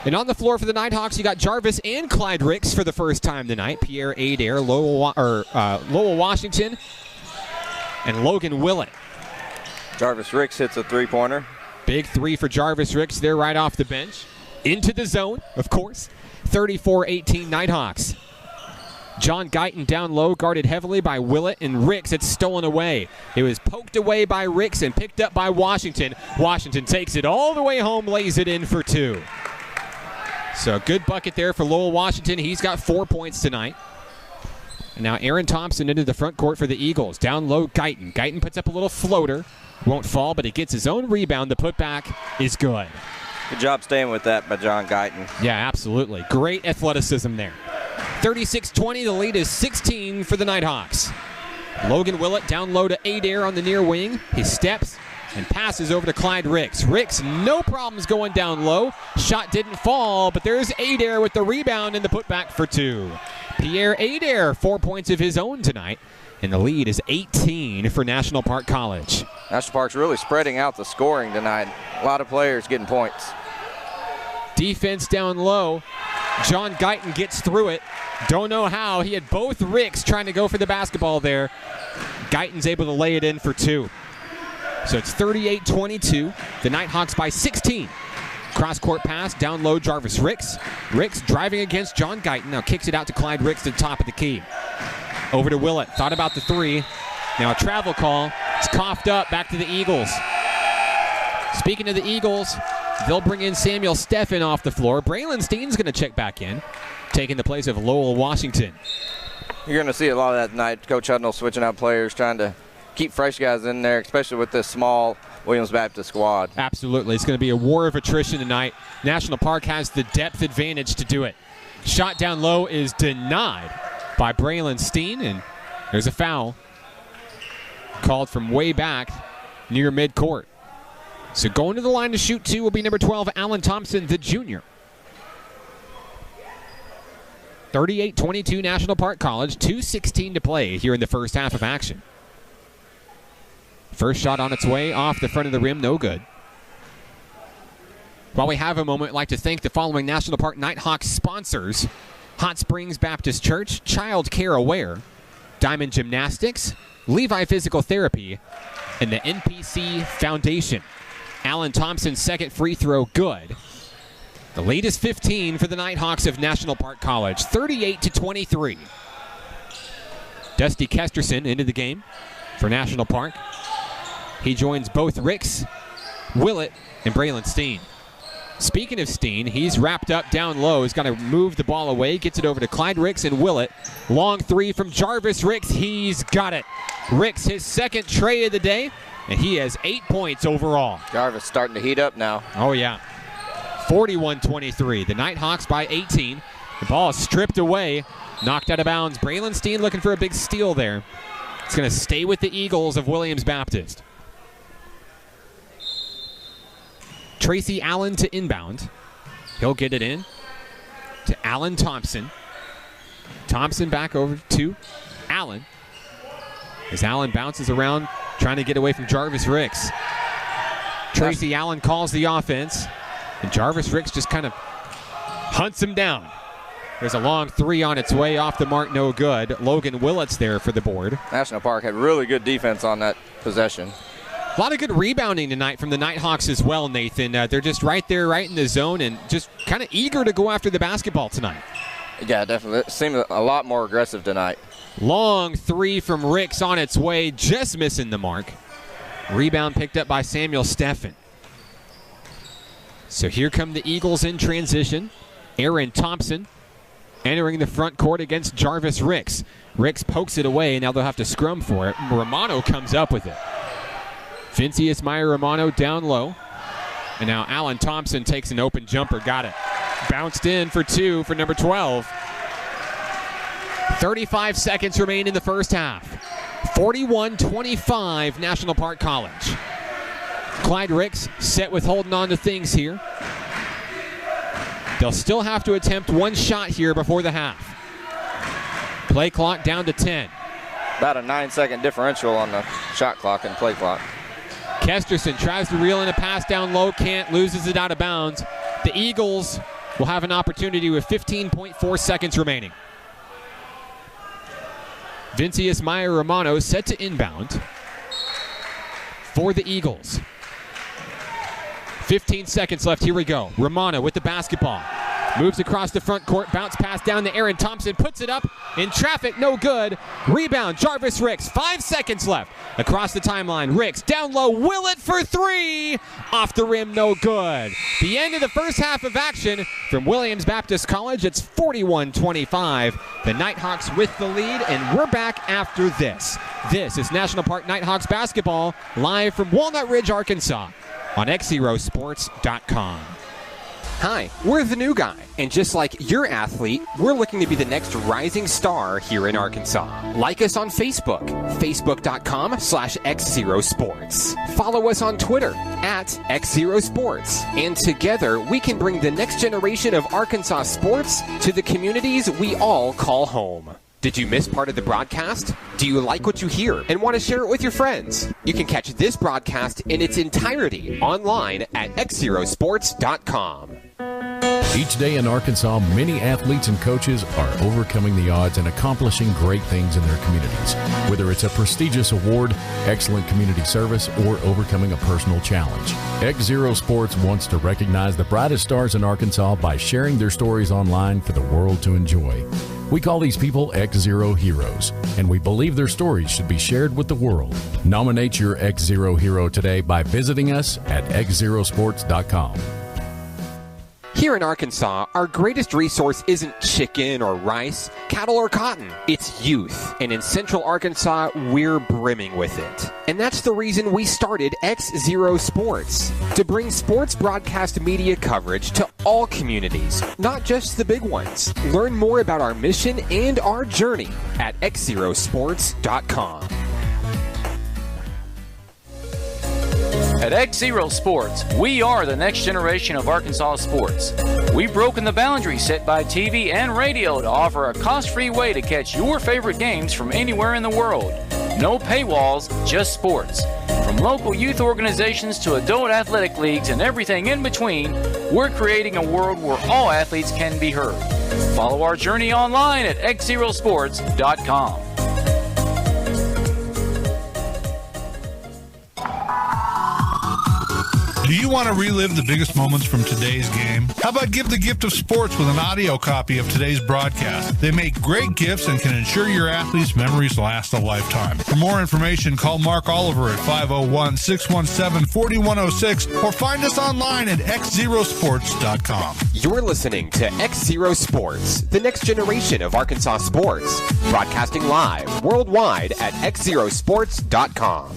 And on the floor for the Nighthawks, you got Jarvis and Clyde Ricks for the first time tonight. Pierre Adair, Lowell Washington, and Logan Willett. Jarvis Ricks hits a three-pointer. Big three for Jarvis Ricks there right off the bench. Into the zone, of course. 34-18 Nighthawks. John Guyton down low, guarded heavily by Willett, and Ricks. It's stolen away. It was poked away by Ricks and picked up by Washington. Washington takes it all the way home, lays it in for 2. So a good bucket there for Lowell Washington. He's got 4 points tonight. And now Aaron Thompson into the front court for the Eagles. Down low, Guyton. Guyton puts up a little floater. Won't fall, but he gets his own rebound. The putback is good. Good job staying with that by John Guyton. Yeah, absolutely. Great athleticism there. 36-20, the lead is 16 for the Nighthawks. Logan Willett down low to Adair on the near wing. He steps and passes over to Clyde Ricks. Ricks, no problems going down low. Shot didn't fall, but there's Adair with the rebound and the putback for 2. Pierre Adair, 4 points of his own tonight. And the lead is 18 for National Park College. National Park's really spreading out the scoring tonight. A lot of players getting points. Defense down low. John Guyton gets through it. Don't know how. He had both Ricks trying to go for the basketball there. Guyton's able to lay it in for 2. So it's 38-22. The Nighthawks by 16. Cross-court pass, down low, Jarvis Ricks. Ricks driving against John Guyton. Now kicks it out to Clyde Ricks to the top of the key. Over to Willett. Thought about the 3. Now a travel call. It's coughed up. Back to the Eagles. Speaking of the Eagles, they'll bring in Samuel Steffen off the floor. Braylon Steen's going to check back in, taking the place of Lowell Washington. You're going to see a lot of that tonight. Coach Hudnall switching out players, trying to keep fresh guys in there, especially with this small Williams Baptist squad. Absolutely. It's going to be a war of attrition tonight. National Park has the depth advantage to do it. Shot down low is denied by Braylon Steen, and there's a foul called from way back near midcourt. So going to the line to shoot 2 will be number 12, Alan Thompson, the junior. 38-22 National Park College, 2:16 to play here in the first half of action. First shot on its way off the front of the rim, no good. While we have a moment, I'd like to thank the following National Park Nighthawks sponsors: Hot Springs Baptist Church, Child Care Aware, Diamond Gymnastics, Levi Physical Therapy, and the NPC Foundation. Alan Thompson's second free throw, good. The lead is 15 for the Nighthawks of National Park College, 38-23. Dusty Kesterson into the game for National Park. He joins both Ricks, Willett, and Braylon Steen. Speaking of Steen, he's wrapped up down low. He's got to move the ball away, gets it over to Clyde Ricks and Willett. Long 3 from Jarvis Ricks. He's got it. Ricks, his second tray of the day, and he has 8 points overall. Jarvis starting to heat up now. Oh, yeah. 41-23. The Nighthawks by 18. The ball is stripped away, knocked out of bounds. Braylon Steen looking for a big steal there. It's going to stay with the Eagles of Williams Baptist. Tracy Allen to inbound. He'll get it in to Alan Thompson. Thompson back over to Allen. As Allen bounces around, trying to get away from Jarvis Ricks. Tracy Allen calls the offense, and Jarvis Ricks just kind of hunts him down. There's a long 3 on its way, off the mark, no good. Logan Willett's there for the board. National Park had really good defense on that possession. A lot of good rebounding tonight from the Nighthawks as well, Nathan. They're just right there, right in the zone, and just kind of eager to go after the basketball tonight. Yeah, definitely. It seemed a lot more aggressive tonight. Long 3 from Ricks on its way, just missing the mark. Rebound picked up by Samuel Steffen. So here come the Eagles in transition. Aaron Thompson entering the front court against Jarvis Ricks. Ricks pokes it away, and now they'll have to scrum for it. Romano comes up with it. Vincius Meyer-Romano down low. And now Alan Thompson takes an open jumper. Got it. Bounced in for 2 for number 12. 35 seconds remain in the first half. 41-25 National Park College. Clyde Ricks set with holding on to things here. They'll still have to attempt one shot here before the half. Play clock down to 10. about a 9-second differential on the shot clock and play clock. Kesterson tries to reel in a pass down low, can't, loses it out of bounds. The Eagles will have an opportunity with 15.4 seconds remaining. Vincius Meyer Romano set to inbound for the Eagles. 15 seconds left. Here we go. Romano with the basketball. Moves across the front court. Bounce pass down to Aaron Thompson. Puts it up in traffic. No good. Rebound. Jarvis Ricks. 5 seconds left. Across the timeline. Ricks down low. Will it for three. Off the rim. No good. The end of the first half of action from Williams Baptist College. It's 41-25. The Nighthawks with the lead, and we're back after this. This is National Park Nighthawks basketball live from Walnut Ridge, Arkansas on XZeroSports.com. Hi, we're the new guy, and just like your athlete, we're looking to be the next rising star here in Arkansas. Like us on Facebook, facebook.com/XZero Sports. Follow us on Twitter @XZero Sports, and together we can bring the next generation of Arkansas sports to the communities we all call home. Did you miss part of the broadcast? Do you like what you hear and want to share it with your friends? You can catch this broadcast in its entirety online at XZeroSports.com. Each day in Arkansas, many athletes and coaches are overcoming the odds and accomplishing great things in their communities. Whether it's a prestigious award, excellent community service, or overcoming a personal challenge. XZero Sports wants to recognize the brightest stars in Arkansas by sharing their stories online for the world to enjoy. We call these people XZero Heroes, and we believe their stories should be shared with the world. Nominate your XZero hero today by visiting us at XZeroSports.com. Here in Arkansas, our greatest resource isn't chicken or rice, cattle or cotton. It's youth. And in Central Arkansas, we're brimming with it. And that's the reason we started XZero Sports, to bring sports broadcast media coverage to all communities, not just the big ones. Learn more about our mission and our journey at XZeroSports.com. At XZero Sports, we are the next generation of Arkansas sports. We've broken the boundaries set by TV and radio to offer a cost-free way to catch your favorite games from anywhere in the world. No paywalls, just sports. From local youth organizations to adult athletic leagues and everything in between, we're creating a world where all athletes can be heard. Follow our journey online at XZeroSports.com. Do you want to relive the biggest moments from today's game? How about give the gift of sports with an audio copy of today's broadcast? They make great gifts and can ensure your athletes' memories last a lifetime. For more information, call Mark Oliver at 501-617-4106 or find us online at XZeroSports.com. You're listening to XZero Sports, the next generation of Arkansas sports, broadcasting live worldwide at XZeroSports.com.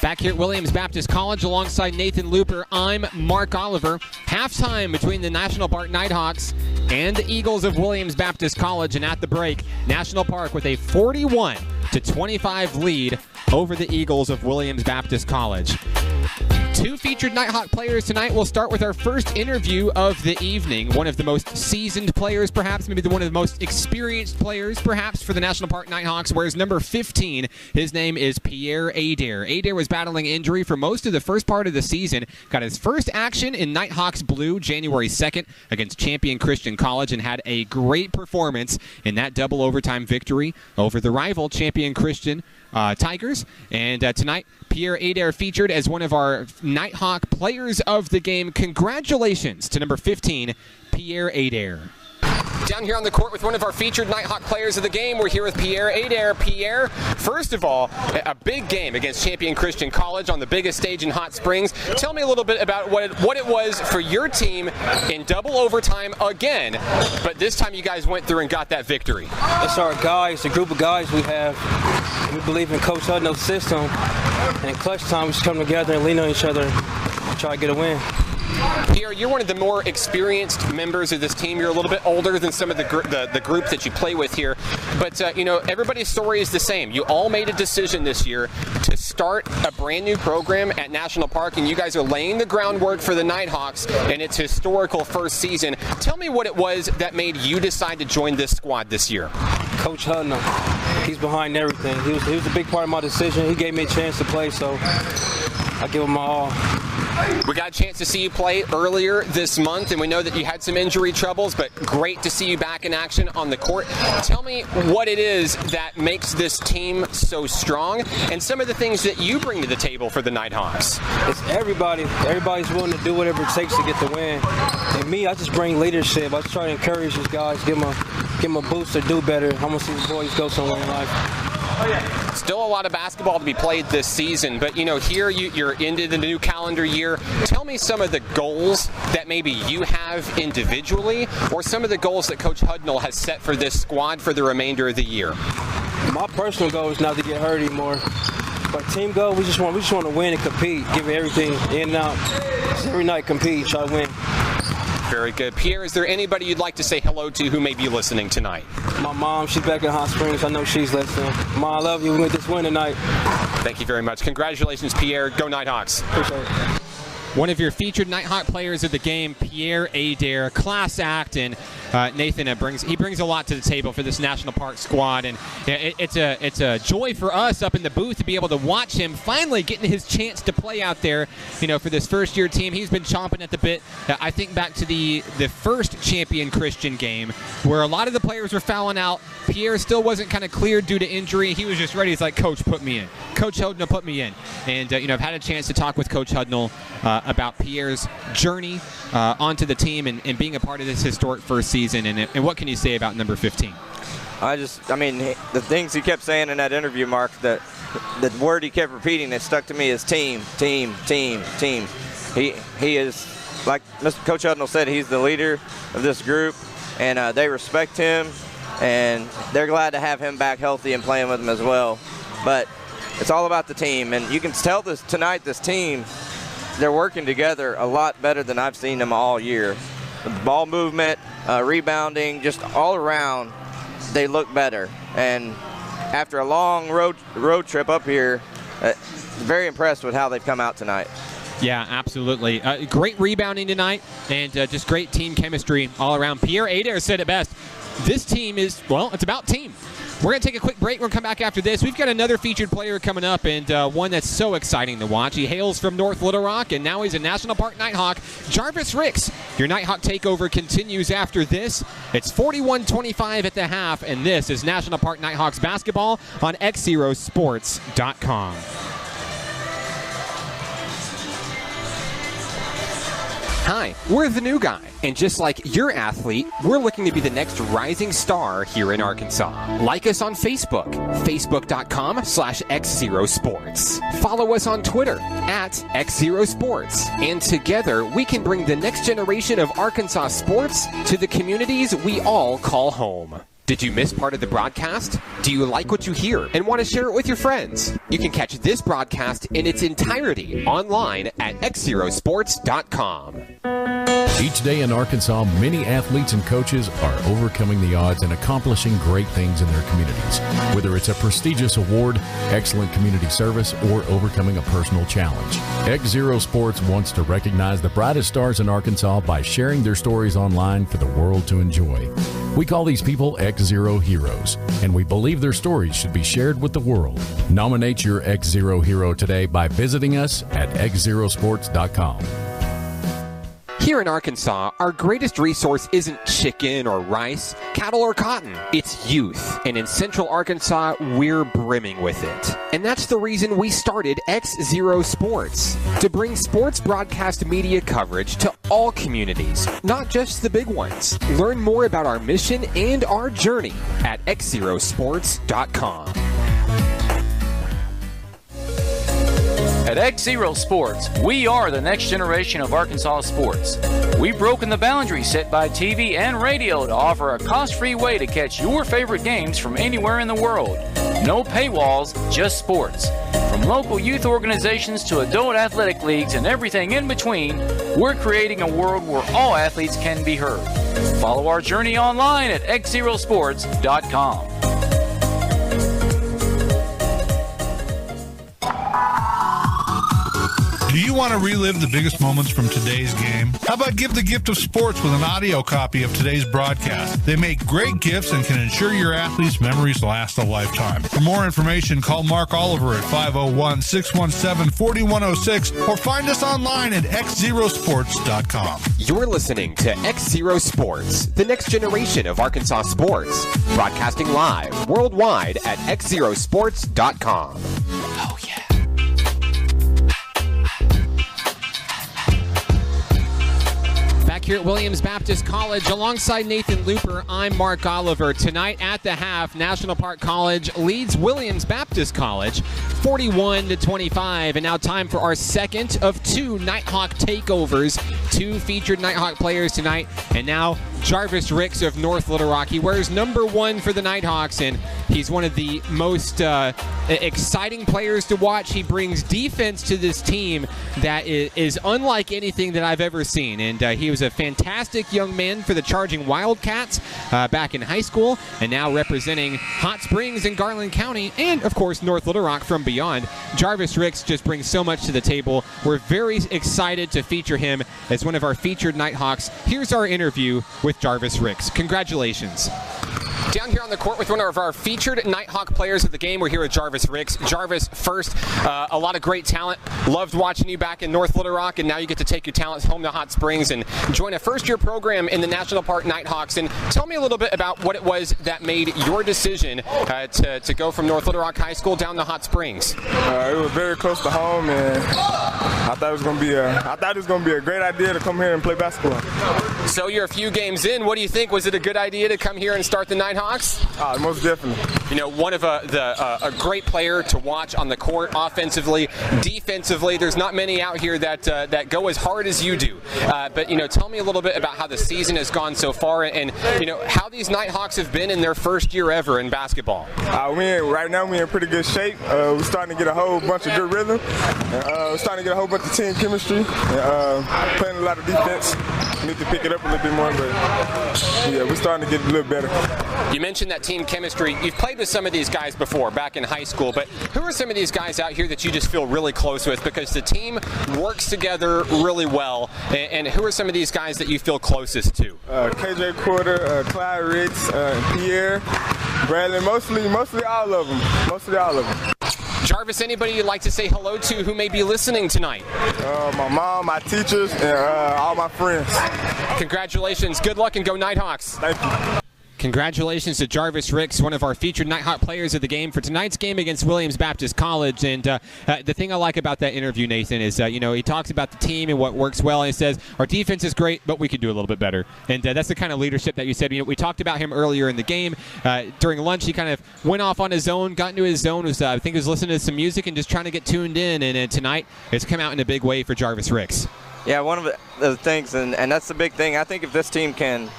Back here at Williams Baptist College alongside Nathan Looper, I'm Mark Oliver. Halftime between the National Park Nighthawks and the Eagles of Williams Baptist College, and at the break, National Park with a 41-25 lead over the Eagles of Williams Baptist College. Two featured Nighthawk players tonight. We'll start with our first interview of the evening. One of the most seasoned players, perhaps, maybe one of the most experienced players, perhaps, for the National Park Nighthawks, wears number 15. His name is Pierre Adair. Adair was battling injury for most of the first part of the season. Got his first action in Nighthawks blue January 2nd against Champion Christian College and had a great performance in that double overtime victory over the rival Champion Christian Tigers. And tonight, Pierre Adair featured as one of our Nighthawk players of the game. Congratulations to number 15, Pierre Adair. Down here on the court with one of our featured Nighthawk players of the game, we're here with Pierre Adair. Pierre, first of all, a big game against Champion Christian College on the biggest stage in Hot Springs. Tell me a little bit about what it was for your team in double overtime again, but this time you guys went through and got that victory. It's our guys, the group of guys we have. We believe in Coach Hudno's system, and in clutch time we just come together and lean on each other and try to get a win. Pierre, you're one of the more experienced members of this team. You're a little bit older than some of the group that you play with here. But, everybody's story is the same. You all made a decision this year to start a brand new program at National Park, and you guys are laying the groundwork for the Nighthawks in its historical first season. Tell me what it was that made you decide to join this squad this year. Coach Hudnall, he's behind everything. He was a big part of my decision. He gave me a chance to play, so I give him my all. We got a chance to see you play earlier this month, and we know that you had some injury troubles, but great to see you back in action on the court. Tell me what it is that makes this team so strong and some of the things that you bring to the table for the Nighthawks. It's everybody. Everybody's willing to do whatever it takes to get the win. And me, I just bring leadership. I just try to encourage these guys, give them a boost to do better. I want to see these boys go somewhere in life. Still a lot of basketball to be played this season, but here you're into the new calendar year. Tell me some of the goals that maybe you have individually, or some of the goals that Coach Hudnall has set for this squad for the remainder of the year. My personal goal is not to get hurt anymore. But team goal, we just want to win and compete, give it everything in and out. Just every night compete, try to win. Very good. Pierre, is there anybody you'd like to say hello to who may be listening tonight? My mom, she's back in Hot Springs. I know she's listening. Mom, I love you. We went this win tonight. Thank you very much. Congratulations, Pierre. Go Nighthawks. Appreciate it. One of your featured Nighthawk players of the game, Pierre Adair, class act, and Nathan brings a lot to the table for this National Park squad, and it's a joy for us up in the booth to be able to watch him finally getting his chance to play out there, for this first year team. He's been chomping at the bit. I think back to the first Champion Christian game where a lot of the players were fouling out. Pierre still wasn't kind of cleared due to injury. He was just ready. He's like, Coach, put me in. Coach Hudnall, put me in. And I've had a chance to talk with Coach Hudnall about Pierre's journey onto the team and being a part of this historic first season. And what can you say about number 15? The things he kept saying in that interview, Mark, that the word he kept repeating that stuck to me is team, team, team, team. He is, like Mr. Coach Hudnall said, he's the leader of this group, and they respect him, and they're glad to have him back healthy and playing with them as well. But it's all about the team, and you can tell this team, they're working together a lot better than I've seen them all year. The ball movement, rebounding, just all around, they look better. And after a long road trip up here, very impressed with how they've come out tonight. Yeah, absolutely. Great rebounding tonight, and just great team chemistry all around. Pierre Adair said it best. This team is, it's about team. We're going to take a quick break. We're going to come back after this. We've got another featured player coming up, and one that's so exciting to watch. He hails from North Little Rock, and now he's a National Park Nighthawk. Jarvis Ricks, your Nighthawk takeover continues after this. It's 41-25 at the half, and this is National Park Nighthawks basketball on XZeroSports.com. Hi, we're the new guy, and just like your athlete, we're looking to be the next rising star here in Arkansas. Like us on Facebook, facebook.com/XZero Sports. Follow us on Twitter @XZero Sports, and together we can bring the next generation of Arkansas sports to the communities we all call home. Did you miss part of the broadcast? Do you like what you hear and want to share it with your friends? You can catch this broadcast in its entirety online at XZeroSports.com. Each day in Arkansas, many athletes and coaches are overcoming the odds and accomplishing great things in their communities. Whether it's a prestigious award, excellent community service, or overcoming a personal challenge, XZero Sports wants to recognize the brightest stars in Arkansas by sharing their stories online for the world to enjoy. We call these people XZero Heroes, and we believe their stories should be shared with the world. Nominate your XZero hero today by visiting us at XZeroSports.com. Here in Arkansas, our greatest resource isn't chicken or rice, cattle or cotton. It's youth. And in Central Arkansas, we're brimming with it. And that's the reason we started XZero Sports, to bring sports broadcast media coverage to all communities, not just the big ones. Learn more about our mission and our journey at XZeroSports.com. At XZero Sports, we are the next generation of Arkansas sports. We've broken the boundaries set by TV and radio to offer a cost-free way to catch your favorite games from anywhere in the world. No paywalls, just sports. From local youth organizations to adult athletic leagues and everything in between, we're creating a world where all athletes can be heard. Follow our journey online at XZeroSports.com. Do you want to relive the biggest moments from today's game? How about give the gift of sports with an audio copy of today's broadcast? They make great gifts and can ensure your athletes' memories last a lifetime. For more information, call Mark Oliver at 501-617-4106 or find us online at XZeroSports.com. You're listening to XZero Sports, the next generation of Arkansas sports. Broadcasting live worldwide at XZeroSports.com. Oh, yeah. Back here at Williams Baptist College alongside Nathan Looper, I'm Mark Oliver. Tonight at the half, National Park College leads Williams Baptist College 41-25. And now time for our second of two Nighthawk takeovers. Two featured Nighthawk players tonight. And now Jarvis Ricks of North Little Rock. He wears number 1 for the Nighthawks, and he's one of the most exciting players to watch. He brings defense to this team that is unlike anything that I've ever seen. And he was a fantastic young man for the Charging Wildcats back in high school, and now representing Hot Springs in Garland County, and of course North Little Rock from beyond. Jarvis Ricks just brings so much to the table. We're very excited to feature him as one of our featured Nighthawks. Here's our interview with Jarvis Ricks. Congratulations. Down here on the court with one of our featured Nighthawk players of the game, we're here with Jarvis Ricks. Jarvis, first, a lot of great talent. Loved watching you back in North Little Rock, and now you get to take your talents home to Hot Springs and join a first-year program in the National Park Nighthawks. And tell me a little bit about what it was that made your decision to go from North Little Rock High School down to Hot Springs. It was very close to home, and I thought it was going to be a great idea to come here and play basketball. So you're a few games in. What do you think? Was it a good idea to come here and start the Nighthawks? Most definitely. You know, one of a great player to watch on the court, offensively, defensively. There's not many out here that go as hard as you do. But you know, tell me a little bit about how the season has gone so far, and you know how these Nighthawks have been in their first year ever in basketball. Right now we're in pretty good shape. We're starting to get a whole bunch of good rhythm. We're starting to get a whole bunch of team chemistry. Playing a lot of defense. We need to pick it up a little bit more, but yeah, we're starting to get a little better. You mentioned that team chemistry. You've played with some of these guys before back in high school, but who are some of these guys out here that you just feel really close with because the team works together really well? And who are some of these guys that you feel closest to? KJ Porter, Clyde Ricks, Pierre, Bradley, mostly all of them. Jarvis, anybody you'd like to say hello to who may be listening tonight? My mom, my teachers, and all my friends. Congratulations. Good luck and go Nighthawks. Thank you. Congratulations to Jarvis Ricks, one of our featured Nighthawk players of the game for tonight's game against Williams Baptist College. And the thing I like about that interview, Nathan, is you know, he talks about the team and what works well, and he says our defense is great, but we could do a little bit better. And that's the kind of leadership that you said. You know, we talked about him earlier in the game. During lunch, he kind of went off on his own, got into his zone. I think he was listening to some music and just trying to get tuned in. And tonight, it's come out in a big way for Jarvis Ricks. Yeah, one of the things, and that's the big thing. I think if this team can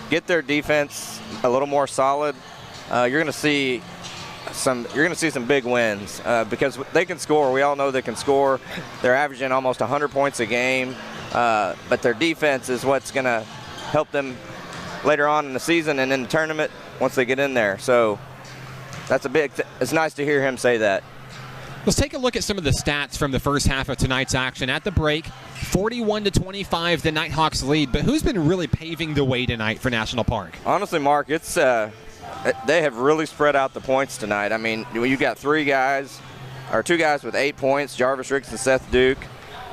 get their defense a little more solid, you're going to see some big wins because they can score. We all know they can score. They're averaging almost 100 points a game, but their defense is what's going to help them later on in the season and in the tournament once they get in there. So that's it's nice to hear him say that. Let's take a look at some of the stats from the first half of tonight's action. At the break, 41-25, the Nighthawks lead. But who's been really paving the way tonight for National Park? Honestly, Mark, it's they have really spread out the points tonight. I mean, you got two guys with 8 points, Jarvis Ricks and Seth Duke.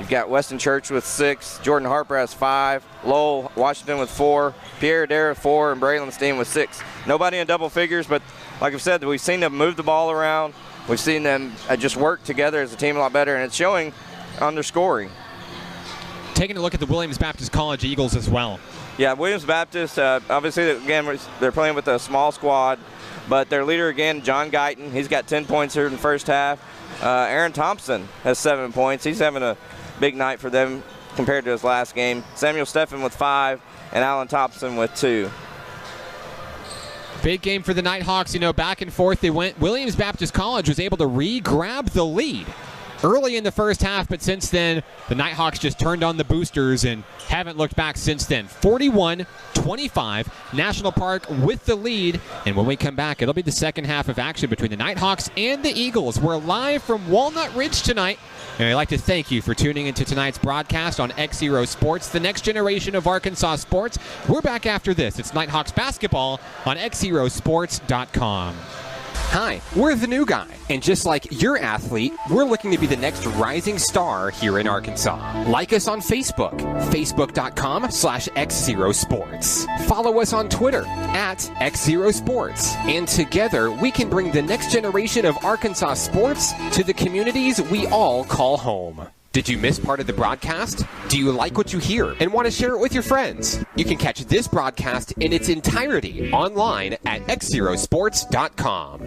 You've got Weston Church with 6, Jordan Harper has 5, Lowell Washington with 4, Pierre Adair 4, and Braylon Steen with 6. Nobody in double figures, but like I've said, we've seen them move the ball around. We've seen them just work together as a team a lot better, and it's showing on their scoring. Taking a look at the Williams Baptist College Eagles as well. Yeah, Williams Baptist, obviously, again, they're playing with a small squad, but their leader, again, John Guyton, he's got 10 points here in the first half. Aaron Thompson has 7 points. He's having a big night for them compared to his last game. Samuel Steffen with 5, and Alan Thompson with 2. Big game for the Nighthawks. You know, back and forth they went. Williams Baptist College was able to re-grab the lead early in the first half, but since then, the Nighthawks just turned on the boosters and haven't looked back since then. 41-25, National Park with the lead. And when we come back, it'll be the second half of action between the Nighthawks and the Eagles. We're live from Walnut Ridge tonight. And I'd like to thank you for tuning into tonight's broadcast on XZero Sports, the next generation of Arkansas sports. We're back after this. It's Nighthawks basketball on XZerosports.com. Hi, we're the new guy, and just like your athlete, we're looking to be the next rising star here in Arkansas. Like us on Facebook, facebook.com/XZero Sports. Follow us on Twitter @XZero Sports, and together we can bring the next generation of Arkansas sports to the communities we all call home. Did you miss part of the broadcast? Do you like what you hear and want to share it with your friends? You can catch this broadcast in its entirety online at XZerosports.com.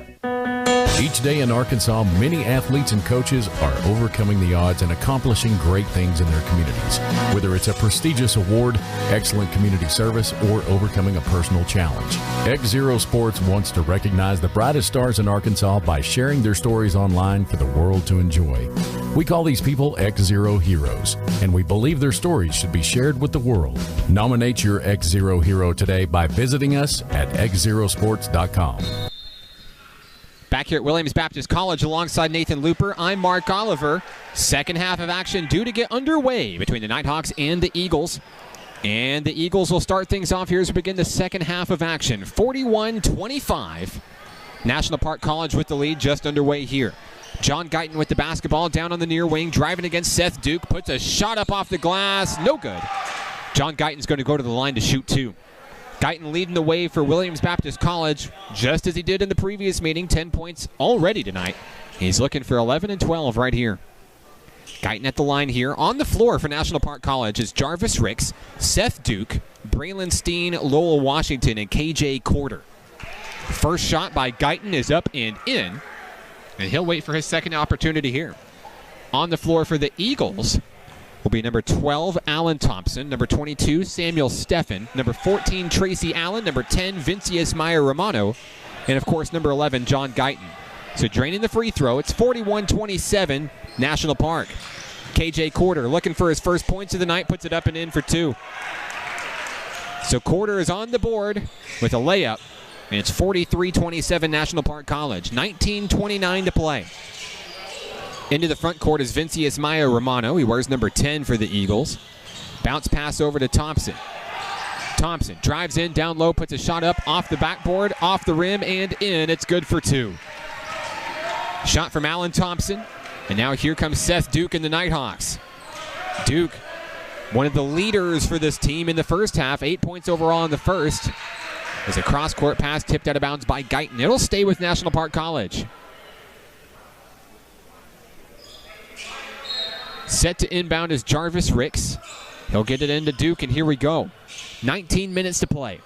Each day in Arkansas, many athletes and coaches are overcoming the odds and accomplishing great things in their communities. Whether it's a prestigious award, excellent community service, or overcoming a personal challenge. XZero Sports wants to recognize the brightest stars in Arkansas by sharing their stories online for the world to enjoy. We call these people XZero Heroes, and we believe their stories should be shared with the world. Nominate your XZero hero today by visiting us at XZerosports.com. Back here at Williams Baptist College alongside Nathan Looper, I'm Mark Oliver. Second half of action due to get underway between the Nighthawks and the Eagles. And the Eagles will start things off here as we begin the second half of action. 41-25. National Park College with the lead just underway here. John Guyton with the basketball down on the near wing, driving against Seth Duke, puts a shot up off the glass, no good. John Guyton's going to go to the line to shoot 2. Guyton leading the way for Williams Baptist College, just as he did in the previous meeting, 10 points already tonight. He's looking for 11 and 12 right here. Guyton at the line here. On the floor for National Park College is Jarvis Ricks, Seth Duke, Braylon Steen, Lowell Washington, and KJ Corder. First shot by Guyton is up and in, and he'll wait for his second opportunity here. On the floor for the Eagles will be number 12, Alan Thompson, number 22, Samuel Steffen, number 14, Tracy Allen, number 10, Vincius Meyer-Romano, and of course number 11, John Guyton. So draining the free throw, it's 41-27, National Park. KJ Corder looking for his first points of the night, puts it up and in for 2. So Corder is on the board with a layup, and it's 43-27 National Park College. 19:29 to play. Into the front court is Vincius Meyer-Romano. He wears number 10 for the Eagles. Bounce pass over to Thompson. Thompson drives in, down low, puts a shot up off the backboard, off the rim, and in. It's good for 2. Shot from Alan Thompson. And now here comes Seth Duke and the Nighthawks. Duke, one of the leaders for this team in the first half, 8 points overall in the first. As a cross-court pass tipped out of bounds by Guyton. It'll stay with National Park College. Set to inbound is Jarvis Ricks. He'll get it into Duke, and here we go. 19 minutes to play.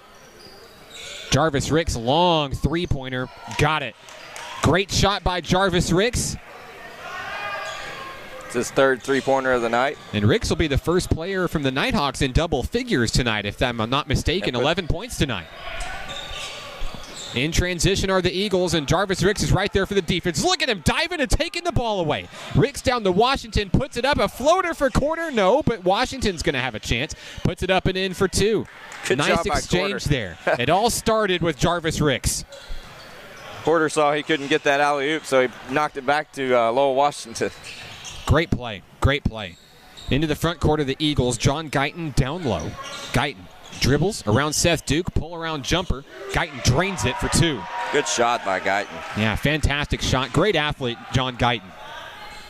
Jarvis Ricks, long three-pointer. Got it. Great shot by Jarvis Ricks. It's his third three-pointer of the night. And Ricks will be the first player from the Nighthawks in double figures tonight, if I'm not mistaken. 11 points tonight. In transition are the Eagles, and Jarvis Ricks is right there for the defense. Look at him diving and taking the ball away. Ricks down to Washington, puts it up. A floater for Corder, no, but Washington's going to have a chance. Puts it up and in for 2. Good nice exchange there. It all started with Jarvis Ricks. Corder saw he couldn't get that alley-oop, so he knocked it back to Lowell Washington. Great play, great play. Into the front court of the Eagles, John Guyton down low. Guyton dribbles around Seth Duke, pull around jumper. Guyton drains it for 2. Good shot by Guyton. Yeah, fantastic shot. Great athlete, John Guyton.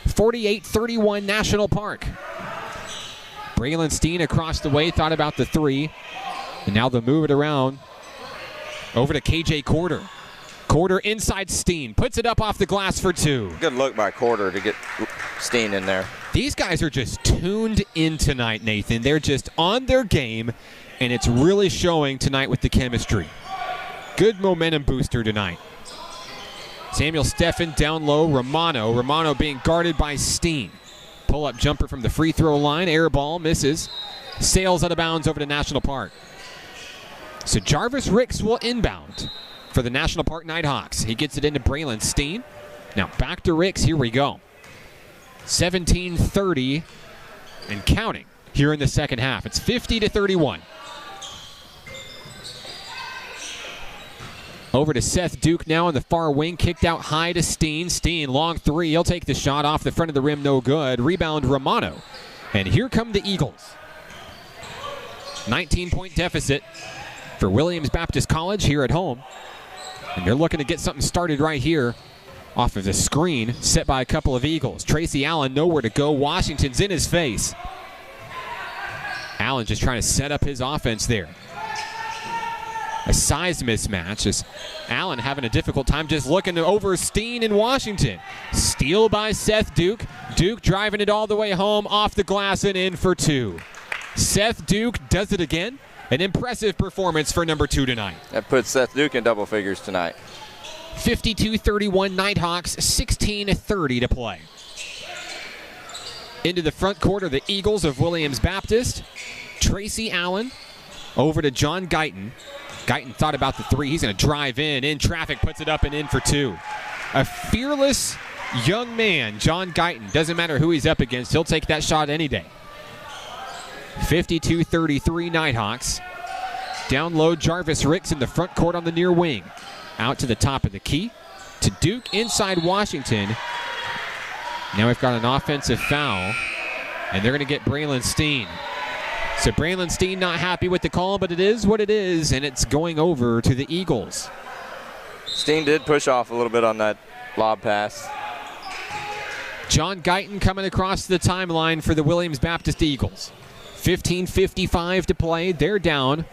48-31 National Park. Braylon Steen across the way, thought about the 3. And now they'll move it around over to KJ Corder. Corder inside Steen, puts it up off the glass for 2. Good look by Corder to get Steen in there. These guys are just tuned in tonight, Nathan. They're just on their game, and it's really showing tonight with the chemistry. Good momentum booster tonight. Samuel Steffen down low, Romano being guarded by Steen. Pull-up jumper from the free throw line, air ball, misses. Sails out of bounds over to National Park. So Jarvis Ricks will inbound for the National Park Nighthawks. He gets it into Braylon Steen. Now back to Ricks, here we go. 17-30 and counting here in the second half. It's 50-31. Over to Seth Duke now on the far wing, kicked out high to Steen. Steen, long three, he'll take the shot off the front of the rim, no good. Rebound Romano. And here come the Eagles. 19-point deficit for Williams Baptist College here at home. And they're looking to get something started right here off of the screen set by a couple of Eagles. Tracy Allen nowhere to go. Washington's in his face. Allen just trying to set up his offense there. A size mismatch as Allen having a difficult time just looking over Steen in Washington. Steal by Seth Duke. Duke driving it all the way home, off the glass and in for two. Seth Duke does it again. An impressive performance for number 2 tonight. That puts Seth Duke in double figures tonight. 52-31 Nighthawks, 16:30 to play. Into the front court are the Eagles of Williams Baptist. Tracy Allen over to John Guyton. Guyton thought about the three. He's going to drive in traffic, puts it up and in for two. A fearless young man, John Guyton. Doesn't matter who he's up against. He'll take that shot any day. 52-33 Nighthawks. Down low, Jarvis Ricks in the front court on the near wing. Out to the top of the key. To Duke inside Washington. Now we've got an offensive foul. And they're going to get Braylon Steen. So Braylon Steen not happy with the call, but it is what it is, and it's going over to the Eagles. Steen did push off a little bit on that lob pass. John Guyton coming across the timeline for the Williams Baptist Eagles. 15:55 to play. They're down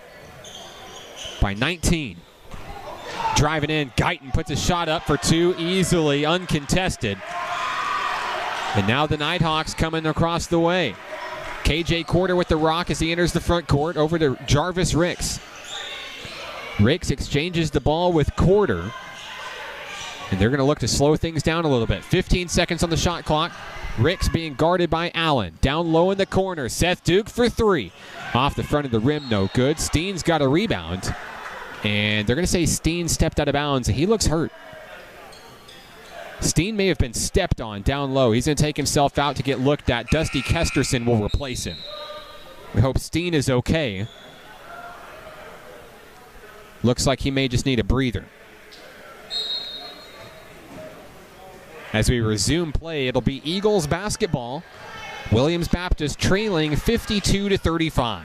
by 19. Driving in, Guyton puts a shot up for two, easily uncontested. And now the Nighthawks coming across the way. KJ Corder with the rock as he enters the front court over to Jarvis Ricks. Ricks exchanges the ball with Corder. And they're going to look to slow things down a little bit. 15 seconds on the shot clock. Ricks being guarded by Allen. Down low in the corner. Seth Duke for three. Off the front of the rim, no good. Steen's got a rebound. And they're going to say Steen stepped out of bounds. He looks hurt. Steen may have been stepped on down low. He's going to take himself out to get looked at. Dusty Kesterson will replace him. We hope Steen is okay. Looks like he may just need a breather. As we resume play, it'll be Eagles basketball. Williams Baptist trailing 52-35.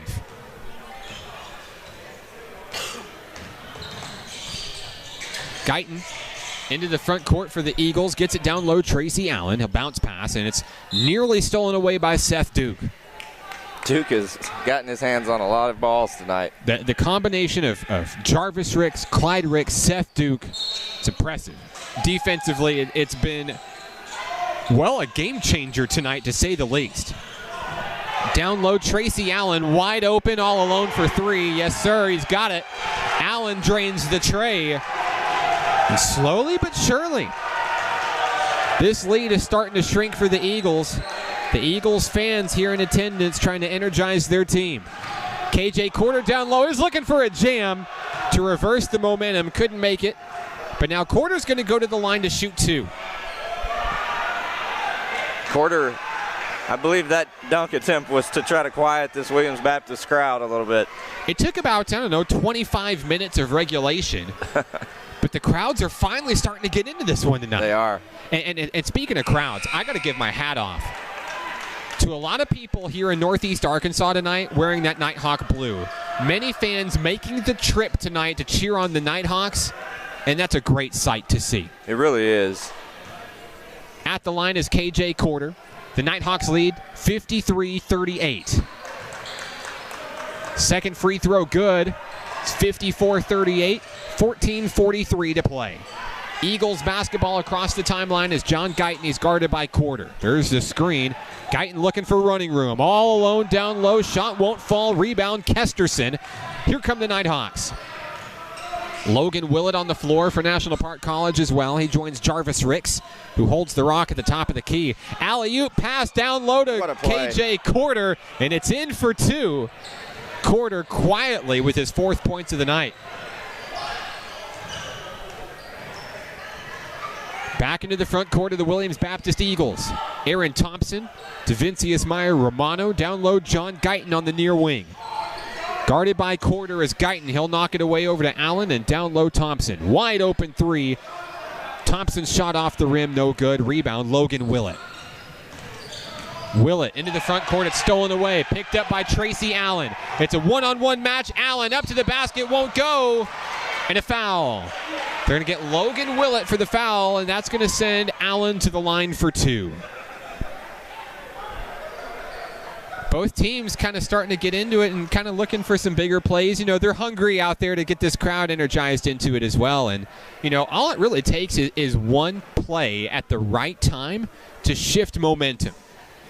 Guyton into the front court for the Eagles. Gets it down low, Tracy Allen. He'll bounce pass, and it's nearly stolen away by Seth Duke. Duke has gotten his hands on a lot of balls tonight. The combination of Jarvis Ricks, Clyde Ricks, Seth Duke, it's impressive. Defensively, it's been, well, a game changer tonight, to say the least. Down low, Tracy Allen, wide open, all alone for three. Yes, sir, he's got it. Allen drains the tray. And slowly but surely, this lead is starting to shrink for the Eagles. The Eagles fans here in attendance trying to energize their team. KJ Corder down low is looking for a jam to reverse the momentum. Couldn't make it. But now Corder's going to go to the line to shoot two. Corder, I believe that dunk attempt was to try to quiet this Williams Baptist crowd a little bit. It took about, 25 minutes of regulation. But the crowds are finally starting to get into this one tonight. They are. And speaking of crowds, I got to give my hat off to a lot of people here in Northeast Arkansas tonight wearing that Nighthawk blue. Many fans making the trip tonight to cheer on the Nighthawks, and that's a great sight to see. It really is. At the line is KJ Corder. The Nighthawks lead 53-38. Second free throw good. It's 54-38, 14:43 to play. Eagles basketball across the timeline as John Guyton. He's guarded by Quarter. There's the screen. Guyton looking for running room. All alone, down low. Shot won't fall. Rebound, Kesterson. Here come the Nighthawks. Logan Willett on the floor for National Park College as well. He joins Jarvis Ricks, who holds the rock at the top of the key. Alley-oop pass down low to KJ Quarter, and it's in for two. Quarter quietly with his 4th points of the night. Back into the front court of the Williams Baptist Eagles. Aaron Thompson to Vincius Meyer Romano. Down low, John Guyton on the near wing. Guarded by Quarter as Guyton. He'll knock it away over to Allen, and down low Thompson. Wide open three. Thompson's shot off the rim, no good. Rebound, Logan Willett. Willett into the front court. It's stolen away. Picked up by Tracy Allen. It's a one-on-one match. Allen up to the basket, won't go. And a foul. They're going to get Logan Willett for the foul, and that's going to send Allen to the line for 2. Both teams kind of starting to get into it and kind of looking for some bigger plays. You know, they're hungry out there to get this crowd energized into it as well. And, you know, all it really takes is one play at the right time to shift momentum.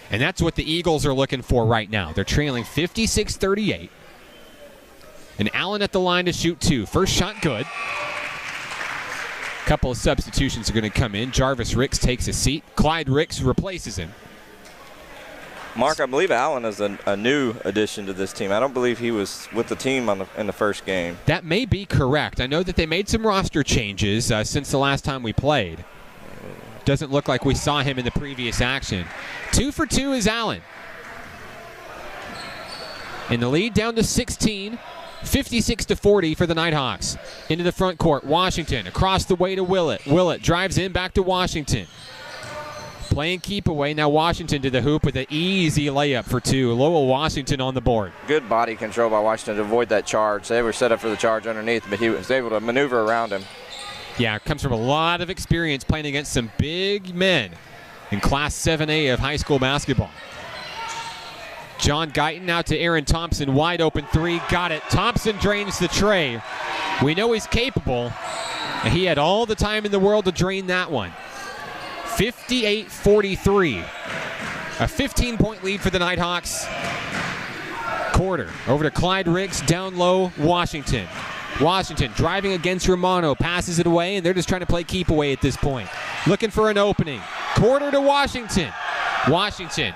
And that's what the Eagles are looking for right now. They're trailing 56-38. And Allen at the line to shoot 2. First shot good. Couple of substitutions are going to come in. Jarvis Ricks takes a seat. Clyde Ricks replaces him. Mark, I believe Allen is a new addition to this team. I don't believe he was with the team in the first game. That may be correct. I know that they made some roster changes since the last time we played. Doesn't look like we saw him in the previous action. 2 for 2 is Allen. In the lead down to 16. 56-40 for the Nighthawks. Into the front court, Washington across the way to Willett. Willett drives in back to Washington. Playing keep away. Now Washington to the hoop with an easy layup for 2. Lowell Washington on the board. Good body control by Washington to avoid that charge. They were set up for the charge underneath, but he was able to maneuver around him. Yeah, it comes from a lot of experience playing against some big men in Class 7A of high school basketball. John Guyton out to Aaron Thompson. Wide open 3. Got it. Thompson drains the tray. We know he's capable. And he had all the time in the world to drain that one. 58-43. A 15-point lead for the Nighthawks. Quarter. Over to Clyde Ricks. Down low, Washington. Washington driving against Romano. Passes it away, and they're just trying to play keep away at this point. Looking for an opening. Quarter to Washington. Washington.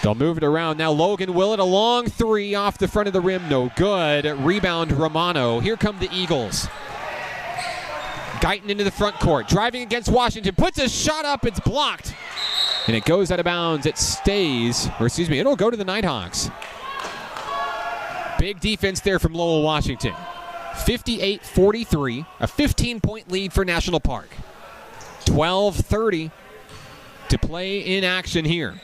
They'll move it around. Now Logan Willett, a long 3 off the front of the rim. No good. Rebound Romano. Here come the Eagles. Guyton into the front court. Driving against Washington. Puts a shot up. It's blocked. And it goes out of bounds. It stays. Or excuse me, it'll go to the Nighthawks. Big defense there from Lowell Washington. 58-43. A 15-point lead for National Park. 12:30 to play in action here.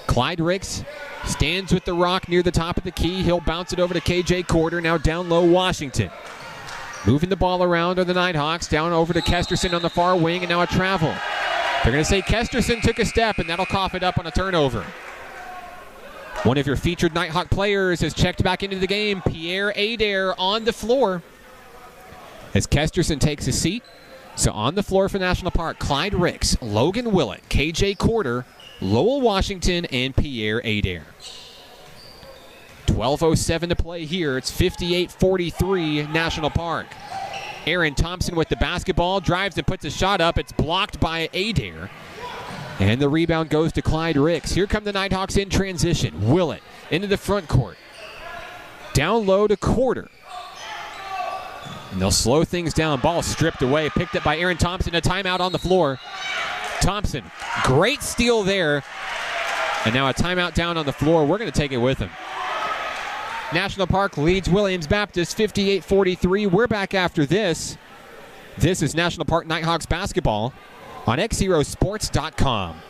Clyde Ricks stands with the rock near the top of the key. He'll bounce it over to KJ Quarter. Now down low, Washington. Moving the ball around are the Nighthawks. Down over to Kesterson on the far wing, and now a travel. They're going to say Kesterson took a step, and that'll cough it up on a turnover. One of your featured Nighthawk players has checked back into the game. Pierre Adair on the floor as Kesterson takes a seat. So on the floor for National Park, Clyde Ricks, Logan Willett, KJ Quarter, Lowell Washington, and Pierre Adair. 12:07 to play here. It's 58-43 National Park. Aaron Thompson with the basketball, drives and puts a shot up. It's blocked by Adair. And the rebound goes to Clyde Ricks. Here come the Nighthawks in transition. Willett into the front court. Down low to Quarter. And they'll slow things down. Ball stripped away. Picked up by Aaron Thompson. A timeout on the floor. Thompson, great steal there. And now a timeout down on the floor. We're going to take it with him. National Park leads Williams Baptist 58-43. We're back after this. This is National Park Nighthawks basketball on XZeroSports.com.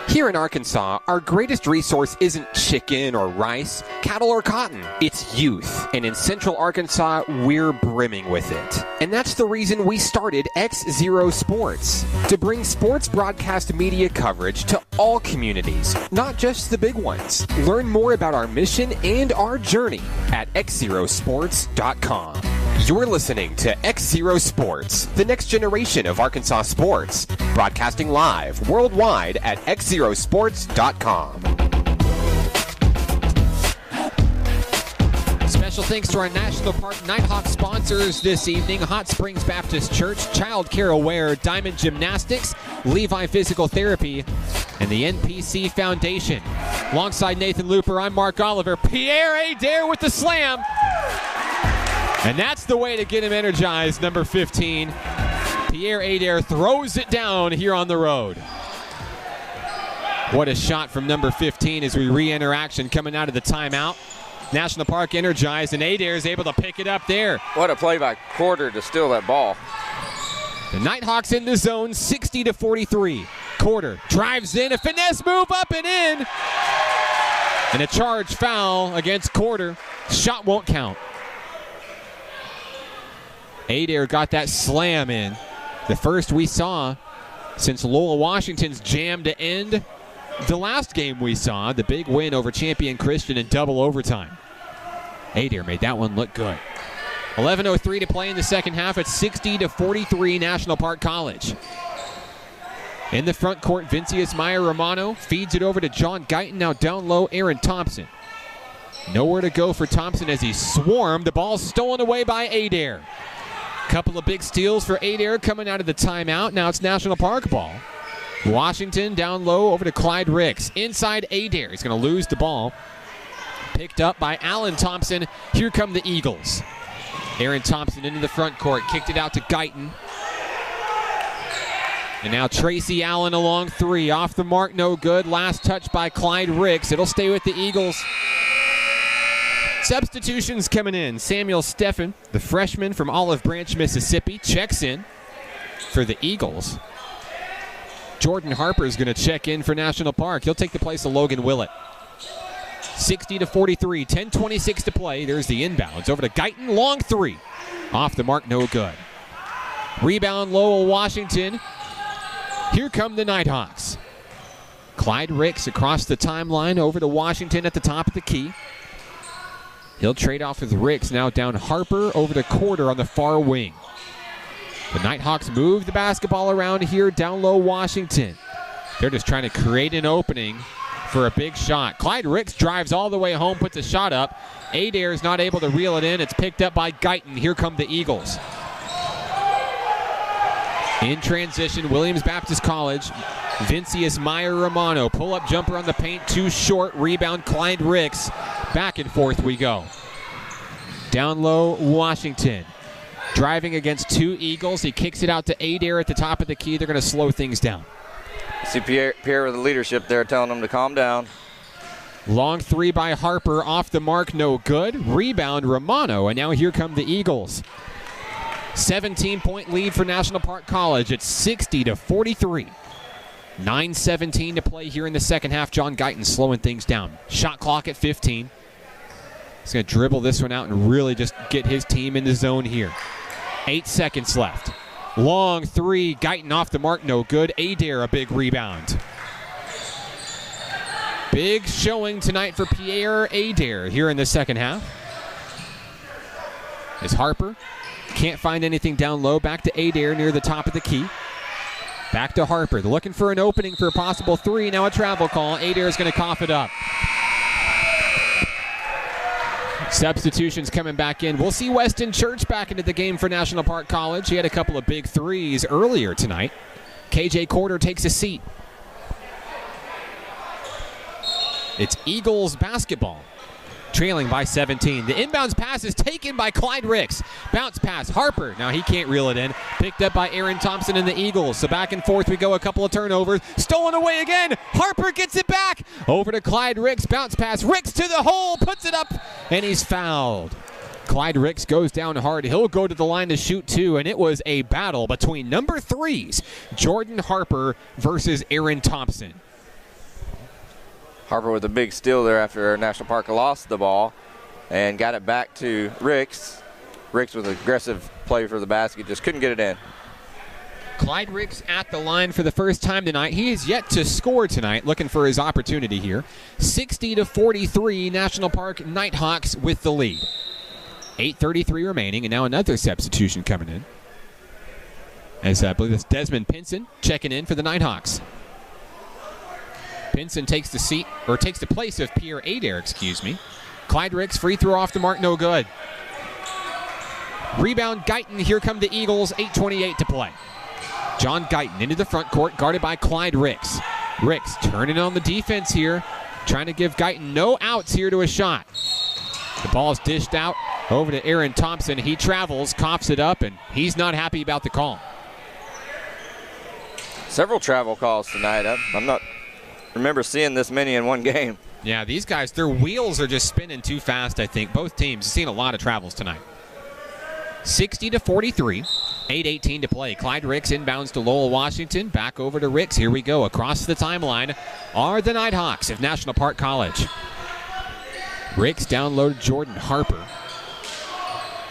Here in Arkansas, our greatest resource isn't chicken or rice, cattle or cotton. It's youth. And in Central Arkansas, we're brimming with it. And that's the reason we started XZero Sports, to bring sports broadcast media coverage to all communities, not just the big ones. Learn more about our mission and our journey at XZeroSports.com. You're listening to XZero Sports, the next generation of Arkansas sports, broadcasting live worldwide at XZeroSports.com. Special thanks to our National Park Nighthawks sponsors this evening: Hot Springs Baptist Church, Child Care Aware, Diamond Gymnastics, Levi Physical Therapy, and the NPC Foundation. Alongside Nathan Looper, I'm Mark Oliver. Pierre Adair with the slam. And that's the way to get him energized, number 15. Pierre Adair throws it down here on the road. What a shot from number 15 as we re-enter action coming out of the timeout. National Park energized, and Adair is able to pick it up there. What a play by Quarter to steal that ball. The Nighthawks in the zone, 60-43. Quarter drives in, a finesse move up and in. And a charge foul against Quarter. Shot won't count. Adair got that slam in. The first we saw since Loyola Washington's jam to end the last game we saw, the big win over Champion Christian in double overtime. Adair made that one look good. 11:03 to play in the second half. It's 60-43 National Park College. In the front court, Vincius Meyer Romano feeds it over to John Guyton. Now down low, Aaron Thompson. Nowhere to go for Thompson as he swarmed. The ball stolen away by Adair. Couple of big steals for Adair coming out of the timeout. Now it's National Park ball. Washington down low over to Clyde Ricks. Inside Adair. He's going to lose the ball. Picked up by Allen Thompson. Here come the Eagles. Aaron Thompson into the front court. Kicked it out to Guyton. And now Tracy Allen along three. Off the mark, no good. Last touch by Clyde Ricks. It'll stay with the Eagles. Substitutions coming in. Samuel Steffen, the freshman from Olive Branch, Mississippi, checks in for the Eagles. Jordan Harper is going to check in for National Park. He'll take the place of Logan Willett. 60-43, 10:26 to play. There's the inbounds. Over to Guyton, long three. Off the mark, no good. Rebound, Lowell Washington. Here come the Nighthawks. Clyde Ricks across the timeline over to Washington at the top of the key. He'll trade off with Ricks. Now down Harper over to Quarter on the far wing. The Nighthawks move the basketball around here, down low Washington. They're just trying to create an opening for a big shot. Clyde Ricks drives all the way home, puts a shot up. Adair is not able to reel it in. It's picked up by Guyton. Here come the Eagles. In transition, Williams Baptist College. Vincius Meyer Romano. Pull-up jumper on the paint, too short. Rebound, Clyde Ricks. Back and forth we go. Down low, Washington. Driving against two Eagles. He kicks it out to Adair at the top of the key. They're going to slow things down. See Pierre with the leadership there telling them to calm down. Long three by Harper. Off the mark, no good. Rebound, Romano. And now here come the Eagles. 17-point lead for National Park College. It's 60-43. 9:17 to play here in the second half. John Guyton slowing things down. Shot clock at 15. He's going to dribble this one out and really just get his team in the zone here. 8 seconds left. Long three. Guyton off the mark. No good. Adair a big rebound. Big showing tonight for Pierre Adair here in the second half. As Harper can't find anything down low. Back to Adair near the top of the key. Back to Harper. They're looking for an opening for a possible three. Now a travel call. Adair is going to cough it up. Substitutions coming back in. We'll see Weston Church back into the game for National Park College. He had a couple of big threes earlier tonight. KJ Quarter takes a seat. It's Eagles basketball, trailing by 17. The inbounds pass is taken by Clyde Ricks. Bounce pass, Harper. Now he can't reel it in. Picked up by Aaron Thompson and the Eagles. So back and forth we go, a couple of turnovers. Stolen away again. Harper gets it back. Over to Clyde Ricks. Bounce pass. Ricks to the hole. Puts it up, and he's fouled. Clyde Ricks goes down hard. He'll go to the line to shoot two, and it was a battle between number threes, Jordan Harper versus Aaron Thompson. Harper with a big steal there after National Park lost the ball and got it back to Ricks. Ricks with an aggressive play for the basket, just couldn't get it in. Clyde Ricks at the line for the first time tonight. He is yet to score tonight, looking for his opportunity here. 60-43, National Park Nighthawks with the lead. 8:33 remaining, and now another substitution coming in. As I believe it's Desmond Pinson checking in for the Nighthawks. Pinson takes the place of Pierre Adair, Clyde Ricks, free throw off the mark, no good. Rebound Guyton, here come the Eagles, 8:28 to play. John Guyton into the front court, guarded by Clyde Ricks. Ricks turning on the defense here, trying to give Guyton no outs here to a shot. The ball is dished out over to Aaron Thompson. He travels, coughs it up, and he's not happy about the call. Several travel calls tonight. I'm not remember seeing this many in one game. Yeah, these guys, their wheels are just spinning too fast, I think. Both teams have seen a lot of travels tonight. 60-43, 8:18 to play. Clyde Ricks inbounds to Lowell Washington. Back over to Ricks. Here we go. Across the timeline are the Nighthawks of National Park College. Ricks downloaded Jordan Harper.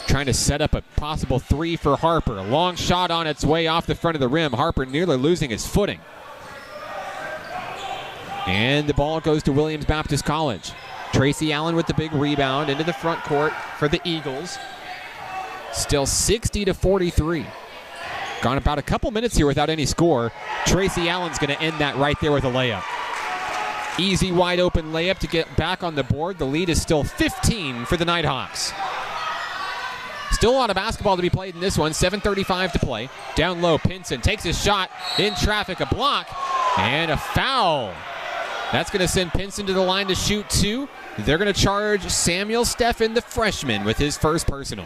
Trying to set up a possible three for Harper. A long shot on its way off the front of the rim. Harper nearly losing his footing. And the ball goes to Williams Baptist College. Tracy Allen with the big rebound into the front court for the Eagles. Still 60-43. Gone about a couple minutes here without any score. Tracy Allen's going to end that right there with a layup. Easy wide open layup to get back on the board. The lead is still 15 for the Nighthawks. Still a lot of basketball to be played in this one. 7:35 to play. Down low, Pinson takes a shot in traffic, a block, and a foul. That's going to send Pinson to the line to shoot two. They're going to charge Samuel Steffen, the freshman, with his first personal.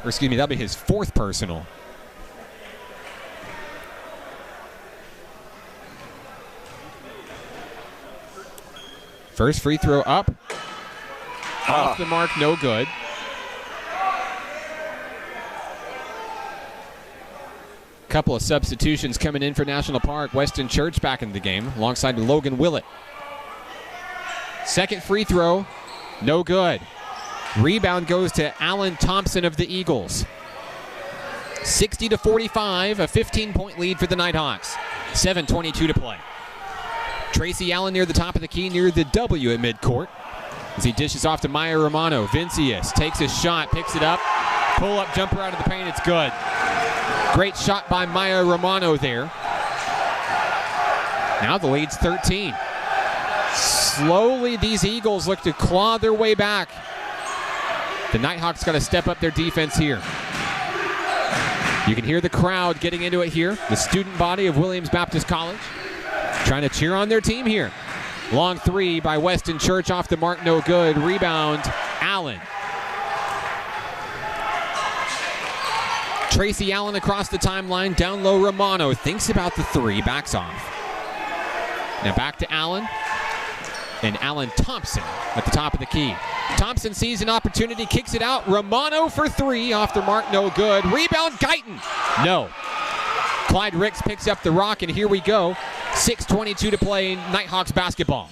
Or excuse me, that'll be his fourth personal. First free throw up. Off the mark, no good. Couple of substitutions coming in for National Park. Weston Church back in the game alongside Logan Willett. Second free throw, no good. Rebound goes to Alan Thompson of the Eagles. 60-45, a 15-point lead for the Nighthawks. 7:22 to play. Tracy Allen near the top of the key, near the W at midcourt. As he dishes off to Maya Romano. Vincius takes his shot, picks it up. Pull-up jumper out of the paint, it's good. Great shot by Maya Romano there. Now the lead's 13. Slowly, these Eagles look to claw their way back. The Nighthawks got to step up their defense here. You can hear the crowd getting into it here. The student body of Williams Baptist College trying to cheer on their team here. Long three by Weston Church, off the mark, no good. Rebound, Allen. Tracy Allen across the timeline, down low, Romano thinks about the three, backs off. Now back to Allen, and Alan Thompson at the top of the key. Thompson sees an opportunity, kicks it out. Romano for three, off the mark, no good. Rebound, Guyton, no. Clyde Ricks picks up the rock, and here we go. 6:22 to play, Nighthawks basketball.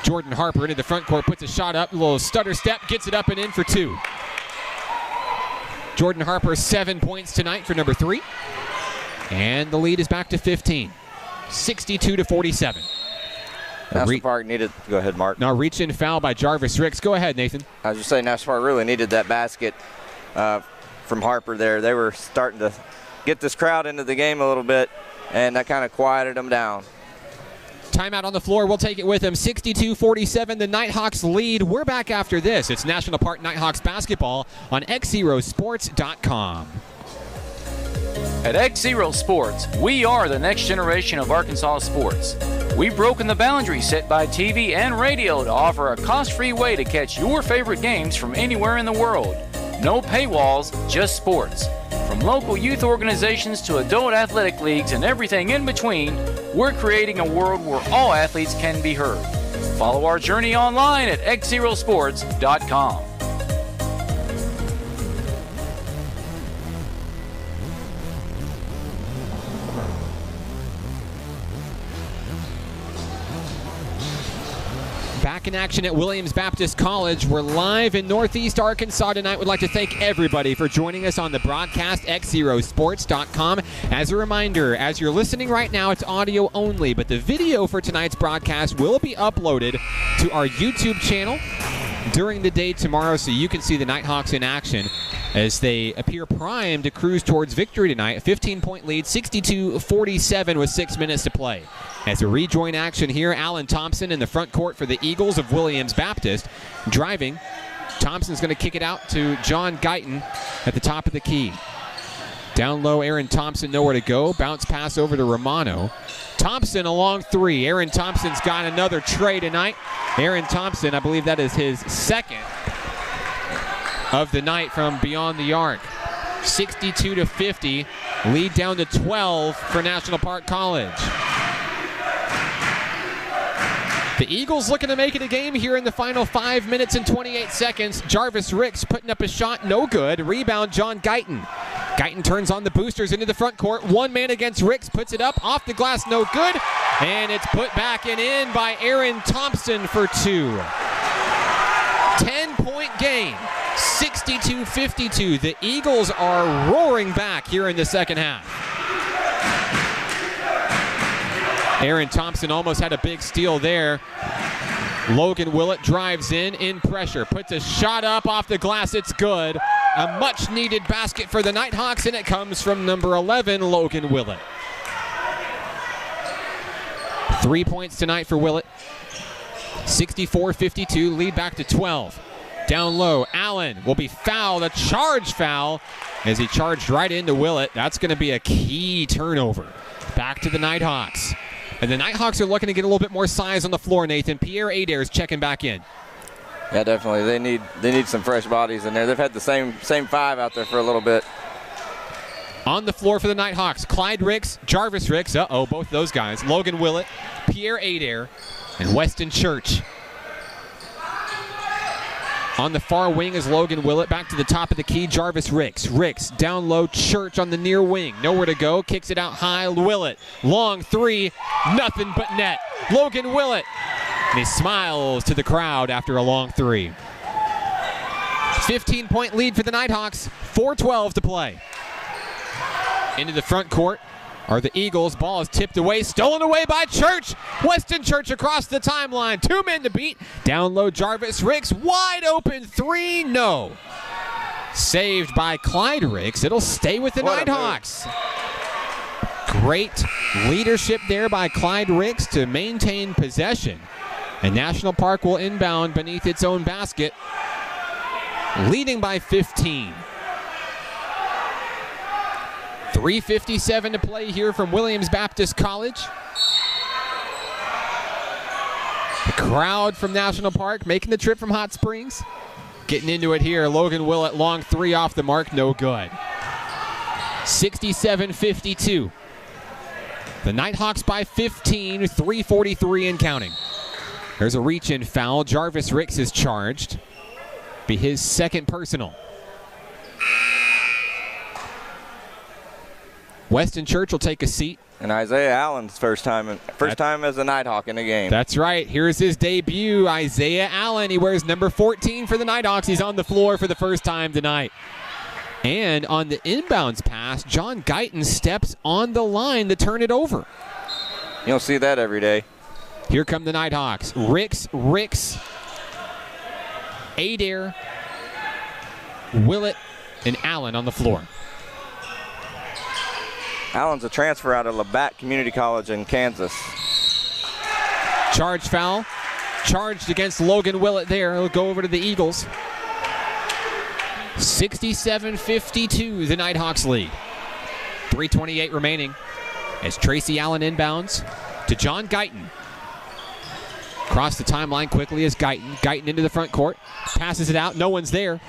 Jordan Harper into the front court, puts a shot up, a little stutter step, gets it up and in for two. Jordan Harper, 7 points tonight for number 3. And the lead is back to 15. 62-47. National Park needed, go ahead, Mark. Now reach in foul by Jarvis Ricks. Go ahead, Nathan. I was just saying National Park really needed that basket from Harper there. They were starting to get this crowd into the game a little bit, and that kind of quieted them down. Timeout on the floor. We'll take it with them. 62-47. The Nighthawks lead. We're back after this. It's National Park Nighthawks basketball on XZeroSports.com. At XZero Sports, we are the next generation of Arkansas sports. We've broken the boundaries set by TV and radio to offer a cost-free way to catch your favorite games from anywhere in the world. No paywalls, just sports. From local youth organizations to adult athletic leagues and everything in between, we're creating a world where all athletes can be heard. Follow our journey online at XZeroSports.com. Back in action at Williams Baptist College. We're live in Northeast Arkansas tonight. We'd like to thank everybody for joining us on the broadcast, XZeroSports.com. As a reminder, as you're listening right now, it's audio only, but the video for tonight's broadcast will be uploaded to our YouTube channel during the day tomorrow so you can see the Nighthawks in action as they appear primed to cruise towards victory tonight. A 15-point lead, 62-47 with 6 minutes to play. As we rejoin action here, Alan Thompson in the front court for the Eagles of Williams Baptist. Driving, Thompson's going to kick it out to John Guyton at the top of the key. Down low, Aaron Thompson nowhere to go. Bounce pass over to Romano. Thompson a long three. Aaron Thompson's got another tray tonight. Aaron Thompson, I believe that is his second of the night from beyond the arc. 62-50, lead down to 12 for National Park College. The Eagles looking to make it a game here in the final 5 minutes and 28 seconds. Jarvis Ricks putting up a shot, no good. Rebound, John Guyton. Guyton turns on the boosters into the front court. One man against Ricks, puts it up, off the glass, no good. And it's put back and in by Aaron Thompson for two. 10-point game, 62-52. The Eagles are roaring back here in the second half. Aaron Thompson almost had a big steal there. Logan Willett drives in pressure, puts a shot up off the glass, it's good. A much-needed basket for the Nighthawks, and it comes from number 11, Logan Willett. 3 points tonight for Willett. 64-52, lead back to 12. Down low, Allen will be fouled, a charge foul, as he charged right into Willett. That's going to be a key turnover. Back to the Nighthawks. And the Nighthawks are looking to get a little bit more size on the floor, Nathan. Pierre Adair is checking back in. Yeah, definitely. They need some fresh bodies in there. They've had the same five out there for a little bit. On the floor for the Nighthawks, Clyde Ricks, Jarvis Ricks, both those guys, Logan Willett, Pierre Adair, and Weston Church. On the far wing is Logan Willett. Back to the top of the key, Jarvis Ricks. Ricks down low, Church on the near wing. Nowhere to go, kicks it out high, Willett. Long three, nothing but net. Logan Willett. And he smiles to the crowd after a long three. 15-point lead for the Nighthawks, 4:12 to play. Into the front court are the Eagles. Ball is tipped away, stolen away by Church. Weston Church across the timeline. 2 men to beat. Down low, Jarvis Ricks. Wide open three, no. Saved by Clyde Ricks. It'll stay with the Nighthawks. Great leadership there by Clyde Ricks to maintain possession. And National Park will inbound beneath its own basket, leading by 15. 3:57 to play here from Williams Baptist College. The crowd from National Park making the trip from Hot Springs. Getting into it here. Logan Willett, long three off the mark, no good. 67-52. The Nighthawks by 15, 3:43 and counting. There's a reach-in foul. Jarvis Ricks is charged. Be his second personal. Weston Church will take a seat. And Isaiah Allen's first time as a Nighthawk in the game. That's right. Here's his debut, Isaiah Allen. He wears number 14 for the Nighthawks. He's on the floor for the first time tonight. And on the inbounds pass, John Guyton steps on the line to turn it over. You don't see that every day. Here come the Nighthawks. Ricks, Adair, Willett, and Allen on the floor. Allen's a transfer out of Labatt Community College in Kansas. Charge foul. Charged against Logan Willett there. He'll go over to the Eagles. 67-52, the Nighthawks lead. 3:28 remaining as Tracy Allen inbounds to John Guyton. Across the timeline quickly is Guyton. Guyton into the front court. Passes it out. No one's there.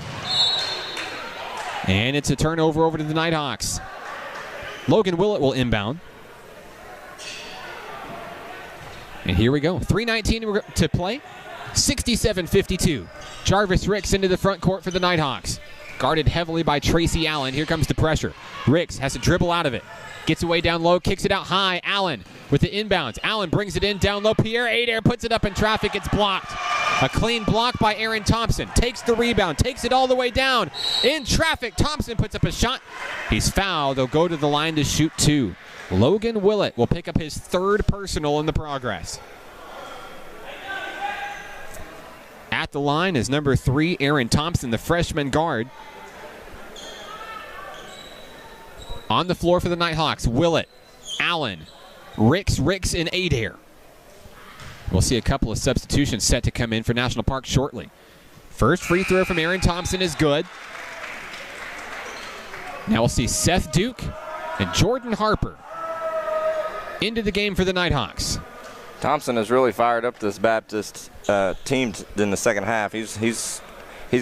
And it's a turnover over to the Nighthawks. Logan Willett will inbound. And here we go. 3:19 to play. 67-52. Jarvis Ricks into the front court for the Nighthawks. Guarded heavily by Tracy Allen. Here comes the pressure. Ricks has to dribble out of it. Gets away down low, kicks it out high. Allen with the inbounds. Allen brings it in down low. Pierre Adair puts it up in traffic. It's blocked. A clean block by Aaron Thompson. Takes the rebound, takes it all the way down. In traffic, Thompson puts up a shot. He's fouled. They'll go to the line to shoot two. Logan Willett will pick up his third personal in the progress. At At the line is number 3, Aaron Thompson, the freshman guard. On the floor for the Nighthawks, Willett, Allen, Ricks, and Adair. We'll see a couple of substitutions set to come in for National Park shortly. First free throw from Aaron Thompson is good. Now we'll see Seth Duke and Jordan Harper into the game for the Nighthawks. Thompson has really fired up this Baptist team in the second half. He's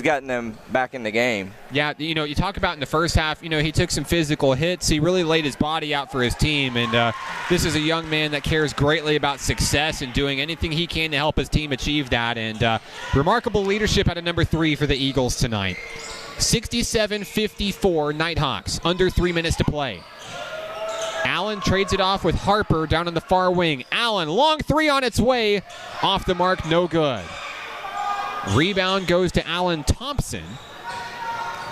gotten them back in the game. Yeah, you talk about in the first half, he took some physical hits. He really laid his body out for his team, and this is a young man that cares greatly about success and doing anything he can to help his team achieve that, and remarkable leadership out of number 3 for the Eagles tonight. 67-54 Nighthawks, under 3 minutes to play. Allen trades it off with Harper down on the far wing. Allen, long 3 on its way, off the mark, no good. Rebound goes to Allen Thompson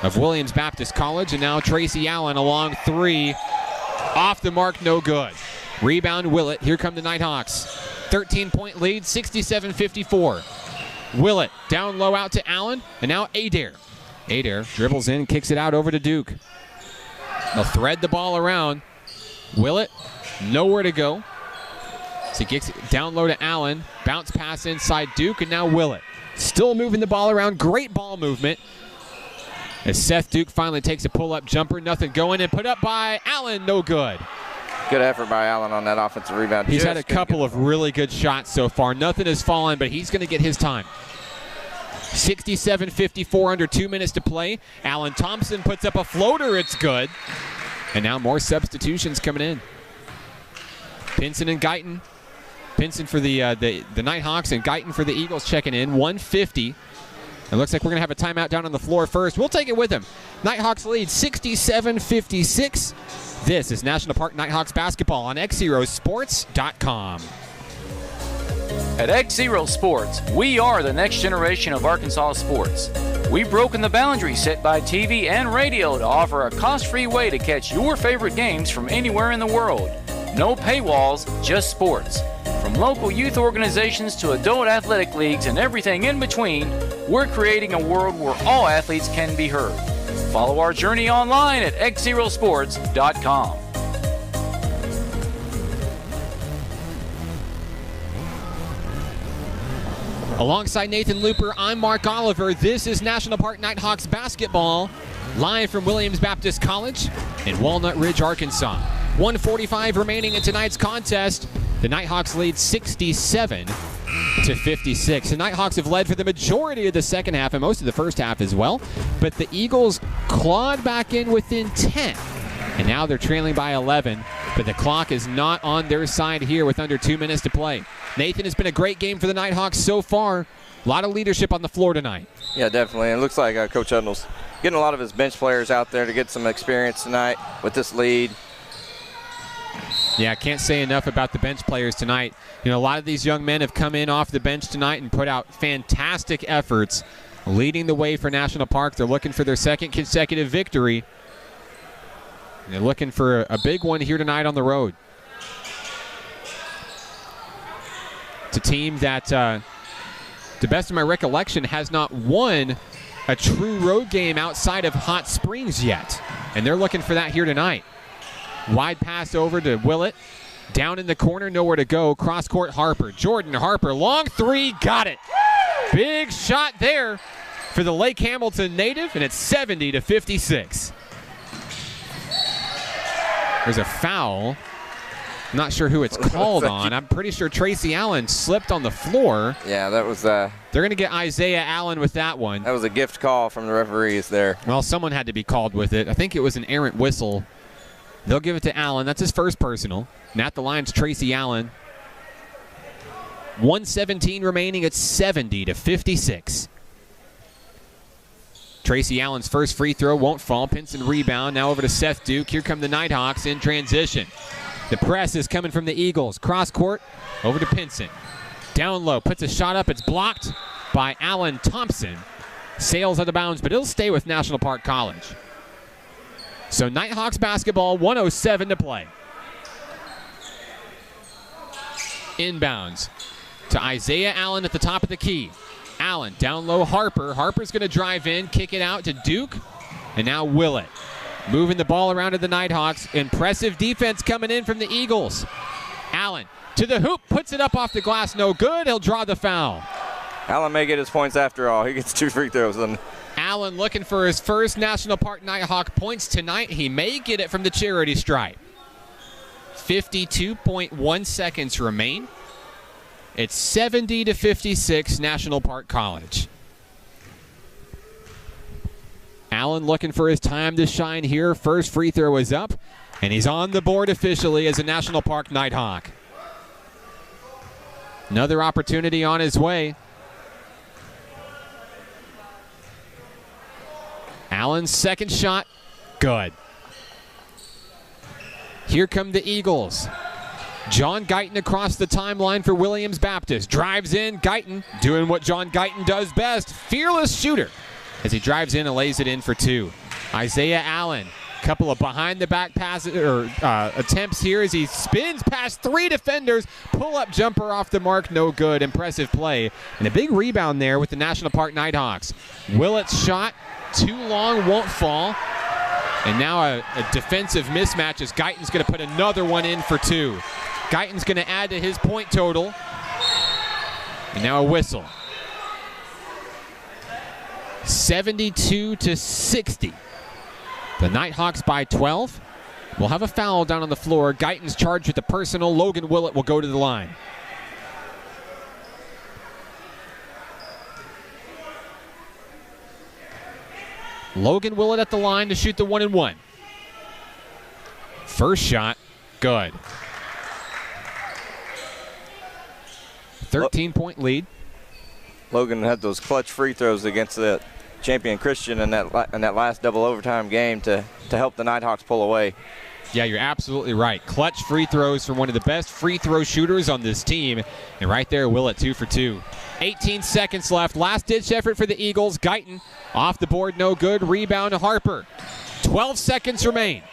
of Williams Baptist College, and now Tracy Allen, a long 3, off the mark, no good. Rebound Willett, here come the Nighthawks. 13-point lead, 67-54. Willett down low out to Allen, and now Adair. Adair dribbles in, kicks it out over to Duke. They'll thread the ball around. Willett, nowhere to go. So he kicks it down low to Allen. Bounce pass inside Duke, and now Willett. Still moving the ball around. Great ball movement. As Seth Duke finally takes a pull-up jumper. Nothing going, and put up by Allen. No good. Good effort by Allen on that offensive rebound. He's had a couple of really good shots so far. Nothing has fallen, but he's going to get his time. 67-54, under 2 minutes to play. Allen Thompson puts up a floater. It's good. And now more substitutions coming in. Pinson and Guyton. Pinson for the Nighthawks and Guyton for the Eagles checking in. 150. It looks like we're going to have a timeout down on the floor first. We'll take it with him. Nighthawks lead 67-56. This is National Park Nighthawks basketball on XZeroSports.com. At XZero Sports, we are the next generation of Arkansas sports. We've broken the boundaries set by TV and radio to offer a cost-free way to catch your favorite games from anywhere in the world. No paywalls, just sports. From local youth organizations to adult athletic leagues and everything in between, we're creating a world where all athletes can be heard. Follow our journey online at XZeroSports.com. Alongside Nathan Looper, I'm Mark Oliver. This is National Park Nighthawks basketball, live from Williams Baptist College in Walnut Ridge, Arkansas. 1:45 remaining in tonight's contest. The Nighthawks lead 67-56. The Nighthawks have led for the majority of the second half and most of the first half as well, but the Eagles clawed back in within 10, and now they're trailing by 11, but the clock is not on their side here with under 2 minutes to play. Nathan, has been a great game for the Nighthawks so far. A lot of leadership on the floor tonight. Yeah, definitely. It looks like Coach Hudnall's getting a lot of his bench players out there to get some experience tonight with this lead. Yeah, I can't say enough about the bench players tonight. A lot of these young men have come in off the bench tonight and put out fantastic efforts, leading the way for National Park. They're looking for their second consecutive victory. They're looking for a big one here tonight on the road. It's a team that, to the best of my recollection, has not won a true road game outside of Hot Springs yet. And they're looking for that here tonight. Wide pass over to Willett. Down in the corner, nowhere to go. Cross court Harper. Jordan Harper, long 3, got it. Big shot there for the Lake Hamilton native, and it's 70-56. There's a foul. Not sure who it's called on. I'm pretty sure Tracy Allen slipped on the floor. Yeah, that was... They're going to get Isaiah Allen with that one. That was a gift call from the referees there. Well, someone had to be called with it. I think it was an errant whistle. They'll give it to Allen. That's his first personal. And at the line's Tracy Allen. 1:17 remaining. It's 70-56. Tracy Allen's first free throw won't fall. Pinson rebound. Now over to Seth Duke. Here come the Nighthawks in transition. The press is coming from the Eagles. Cross court over to Pinson. Down low. Puts a shot up. It's blocked by Allen Thompson. Sails out of bounds, but it'll stay with National Park College. So Nighthawks basketball, 1:07 to play. Inbounds to Isaiah Allen at the top of the key. Allen. Down low, Harper. Harper's going to drive in, kick it out to Duke. And now Willett. Moving the ball around to the Nighthawks. Impressive defense coming in from the Eagles. Allen to the hoop, puts it up off the glass, no good. He'll draw the foul. Allen may get his points after all. He gets 2 free throws. Allen looking for his first National Park Nighthawk points tonight. He may get it from the charity stripe. 52.1 seconds remain. It's 70-56 National Park College. Allen looking for his time to shine here. First free throw is up, and he's on the board officially as a National Park Nighthawk. Another opportunity on his way. Allen's second shot, good. Here come the Eagles. John Guyton across the timeline for Williams Baptist. Drives in, Guyton doing what John Guyton does best, fearless shooter. As he drives in and lays it in for 2. Isaiah Allen, a couple of behind-the-back passes or attempts here as he spins past 3 defenders. Pull-up jumper off the mark, no good. Impressive play. And a big rebound there with the National Park Nighthawks. Willett's shot, too long, won't fall. And now a defensive mismatch as Guyton's going to put another one in for 2. Guyton's going to add to his point total. And now a whistle. 72-60. The Nighthawks by 12. We'll have a foul down on the floor. Guyton's charged with the personal. Logan Willett will go to the line. Logan Willett at the line to shoot the 1-and-1. First shot, good. 13-point lead. Logan had those clutch free throws against the champion Christian in that last double overtime game to help the Nighthawks pull away. Yeah, you're absolutely right. Clutch free throws from one of the best free throw shooters on this team. And right there, Willett 2 for 2. 18 seconds left. Last-ditch effort for the Eagles. Guyton off the board, no good. Rebound to Harper. 12 seconds remain.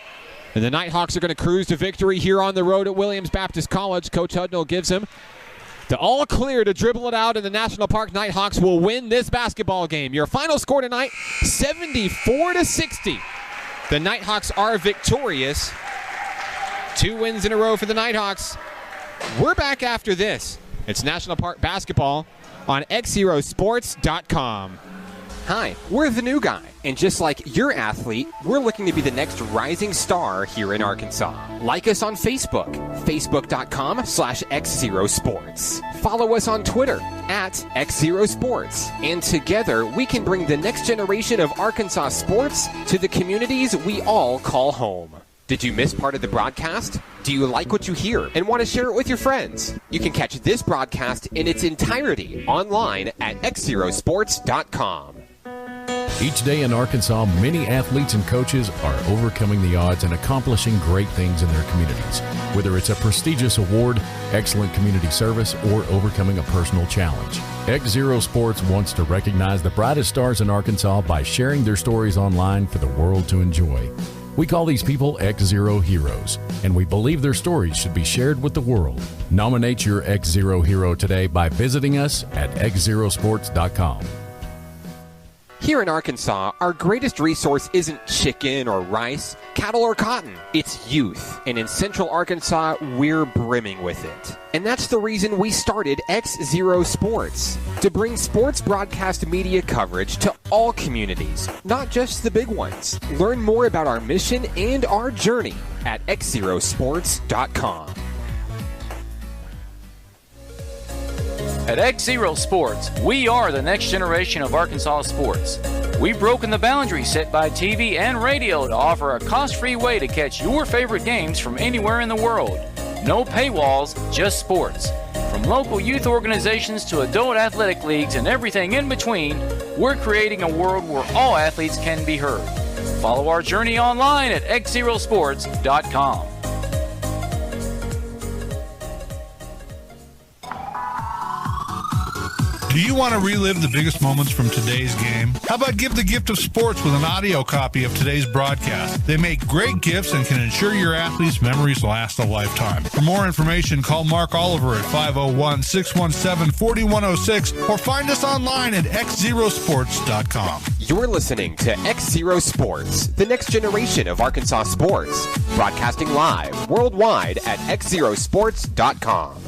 And the Nighthawks are going to cruise to victory here on the road at Williams Baptist College. Coach Hudnall gives him the all clear to dribble it out, and the National Park Nighthawks will win this basketball game. Your final score tonight, 74-60. The Nighthawks are victorious. 2 wins in a row for the Nighthawks. We're back after this. It's National Park basketball on XZeroSports.com. Hi, we're the new guy, and just like your athlete, we're looking to be the next rising star here in Arkansas. Like us on Facebook, facebook.com/XZero Sports. Follow us on Twitter @XZero Sports. And together, we can bring the next generation of Arkansas sports to the communities we all call home. Did you miss part of the broadcast? Do you like what you hear and want to share it with your friends? You can catch this broadcast in its entirety online at XZeroSports.com. Each day in Arkansas, many athletes and coaches are overcoming the odds and accomplishing great things in their communities. Whether it's a prestigious award, excellent community service, or overcoming a personal challenge. XZero Sports wants to recognize the brightest stars in Arkansas by sharing their stories online for the world to enjoy. We call these people XZero Heroes, and we believe their stories should be shared with the world. Nominate your XZero hero today by visiting us at XZeroSports.com. Here in Arkansas, our greatest resource isn't chicken or rice, cattle or cotton. It's youth. And in Central Arkansas, we're brimming with it. And that's the reason we started XZero Sports, to bring sports broadcast media coverage to all communities, not just the big ones. Learn more about our mission and our journey at XZeroSports.com. At XZero Sports, we are the next generation of Arkansas sports. We've broken the boundaries set by TV and radio to offer a cost-free way to catch your favorite games from anywhere in the world. No paywalls, just sports. From local youth organizations to adult athletic leagues and everything in between, we're creating a world where all athletes can be heard. Follow our journey online at XZeroSports.com. Do you want to relive the biggest moments from today's game? How about give the gift of sports with an audio copy of today's broadcast? They make great gifts and can ensure your athletes' memories last a lifetime. For more information, call Mark Oliver at 501-617-4106 or find us online at XZeroSports.com. You're listening to XZero Sports, the next generation of Arkansas sports. Broadcasting live worldwide at XZeroSports.com.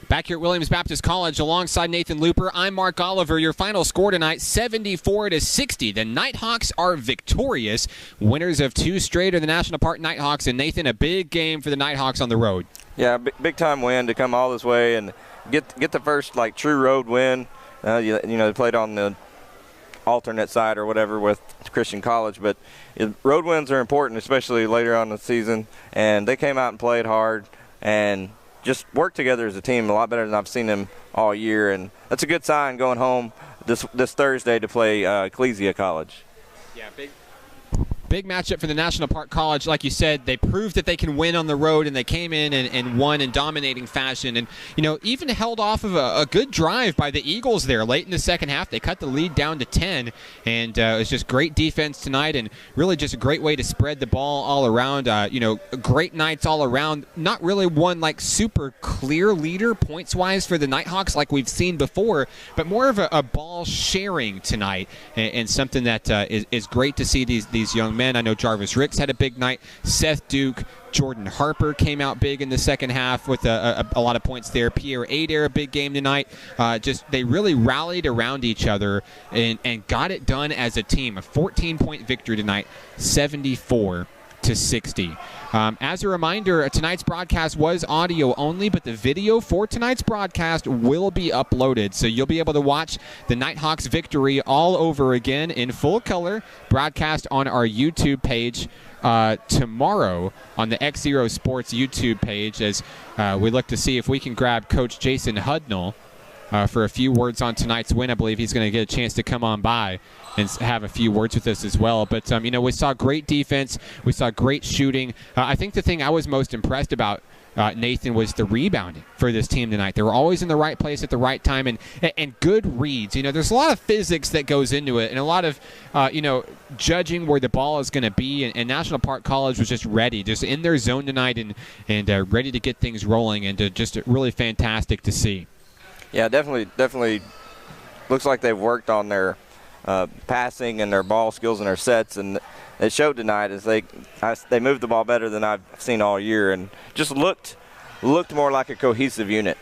Back here at Williams Baptist College alongside Nathan Looper, I'm Mark Oliver. Your final score tonight, 74-60. The Nighthawks are victorious. Winners of 2 straight are the National Park Nighthawks. And Nathan, a big game for the Nighthawks on the road. Yeah, big time win to come all this way and get the first true road win. They played on the alternate side or whatever with Christian College, but road wins are important, especially later on in the season. And they came out and played hard and just work together as a team a lot better than I've seen them all year, and that's a good sign going home this Thursday to play Ecclesia College. Yeah, big matchup for the National Park College. Like you said, they proved that they can win on the road, and they came in and won in dominating fashion. And, even held off of a good drive by the Eagles there late in the second half. They cut the lead down to 10, and it was just great defense tonight and really just a great way to spread the ball all around. Great nights all around. Not really one, super clear leader points-wise for the Nighthawks like we've seen before, but more of a ball sharing tonight, and something that is great to see these young men. I know Jarvis Ricks had a big night. Seth Duke, Jordan Harper came out big in the second half with a lot of points there. Pierre Adair, a big game tonight. They really rallied around each other and got it done as a team. A 14-point victory tonight, 74-60. As a reminder, tonight's broadcast was audio only, but the video for tonight's broadcast will be uploaded. So you'll be able to watch the Nighthawks victory all over again in full color, broadcast on our YouTube page tomorrow on the XZero Sports YouTube page, as we look to see if we can grab Coach Jason Hudnall for a few words on tonight's win. I believe he's going to get a chance to come on by and have a few words with us as well. But, we saw great defense. We saw great shooting. I think the thing I was most impressed about, Nathan, was the rebounding for this team tonight. They were always in the right place at the right time and good reads. There's a lot of physics that goes into it and a lot of, judging where the ball is going to be. And National Park College was just ready, just in their zone tonight and ready to get things rolling, and just really fantastic to see. Yeah, definitely looks like they've worked on their passing and their ball skills and their sets, and it showed tonight as they moved the ball better than I've seen all year and just looked more like a cohesive unit.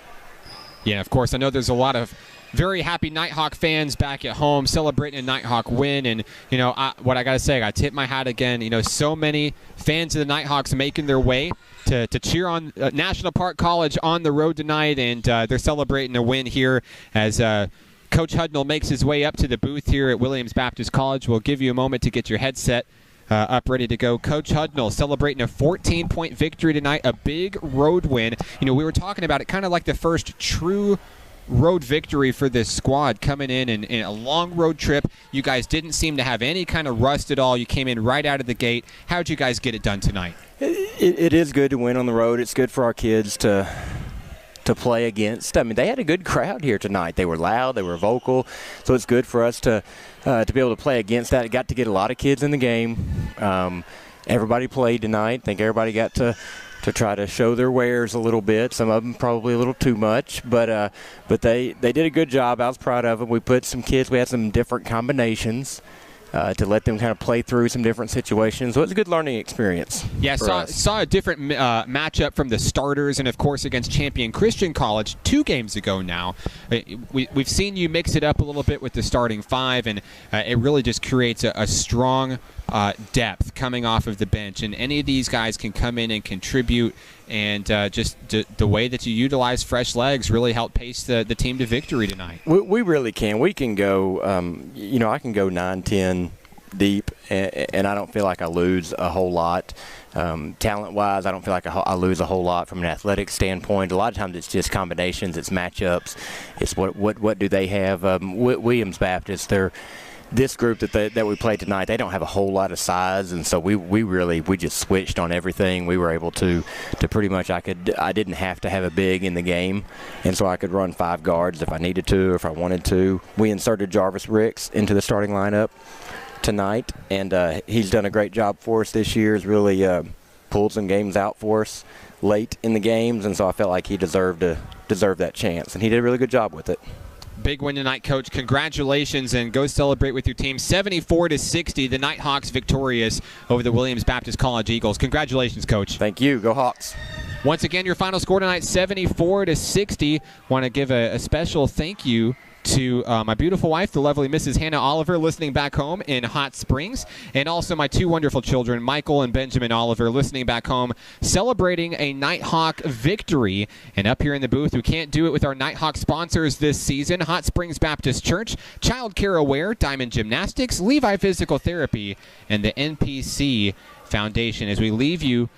Yeah, of course. I know there's a lot of very happy Nighthawk fans back at home celebrating a Nighthawk win, and what I got to say, I got to tip my hat again. So many fans of the Nighthawks making their way to cheer on National Park College on the road tonight, and they're celebrating a win here as Coach Hudnall makes his way up to the booth here at Williams Baptist College. We'll give you a moment to get your headset up ready to go. Coach Hudnall celebrating a 14-point victory tonight, a big road win. We were talking about it kind of like the first true road victory for this squad, coming in a long road trip. You guys didn't seem to have any kind of rust at all. You came in right out of the gate. How'd you guys get it done tonight? It is good to win on the road. It's good for our kids to play against. They had a good crowd here tonight. They were loud, they were vocal, so it's good for us to be able to play against that. It got to get a lot of kids in the game. Everybody played tonight. I think everybody got to try to show their wares a little bit. Some of them probably a little too much, but they did a good job. I was proud of them. We put some kids, we had some different combinations to let them kind of play through some different situations. So it's a good learning experience. Yeah, saw a different matchup from the starters, and of course against Champion Christian College 2 games ago now. We've seen you mix it up a little bit with the starting 5, and it really just creates a strong depth coming off of the bench, and any of these guys can come in and contribute, and just the way that you utilize fresh legs really help pace the team to victory tonight. We really can. We can go, I can go 9-10 deep, and I don't feel like I lose a whole lot. Talent-wise, I don't feel like I lose a whole lot from an athletic standpoint. A lot of times it's just combinations, it's matchups, it's what do they have. Williams Baptist, this group that we played tonight, they don't have a whole lot of size, and so we just switched on everything. We were able to pretty much I didn't have to have a big in the game, and so I could run 5 guards if I needed to or if I wanted to. We inserted Jarvis Ricks into the starting lineup tonight, and he's done a great job for us this year. He's really pulled some games out for us late in the games, and so I felt like he deserved that chance, and he did a really good job with it. Big win tonight, Coach. Congratulations, and go celebrate with your team. 74-60, the Nighthawks victorious over the Williams Baptist College Eagles. Congratulations, Coach. Thank you. Go Hawks. Once again, your final score tonight, 74-60. Want to give a special thank you to my beautiful wife, the lovely Mrs. Hannah Oliver, listening back home in Hot Springs, and also my 2 wonderful children, Michael and Benjamin Oliver, listening back home, celebrating a Nighthawk victory. And up here in the booth, we can't do it with our Nighthawk sponsors this season: Hot Springs Baptist Church, Child Care Aware, Diamond Gymnastics, Levi Physical Therapy, and the NPC Foundation. As we leave you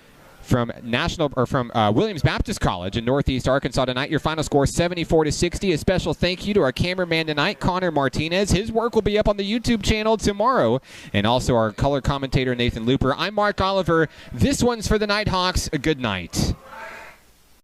from Williams Baptist College in Northeast Arkansas tonight, your final score 74-60. A special thank you to our cameraman tonight, Connor Martinez. His work will be up on the YouTube channel tomorrow, and also our color commentator Nathan Looper. I'm Mark Oliver. This one's for the Nighthawks. A good night.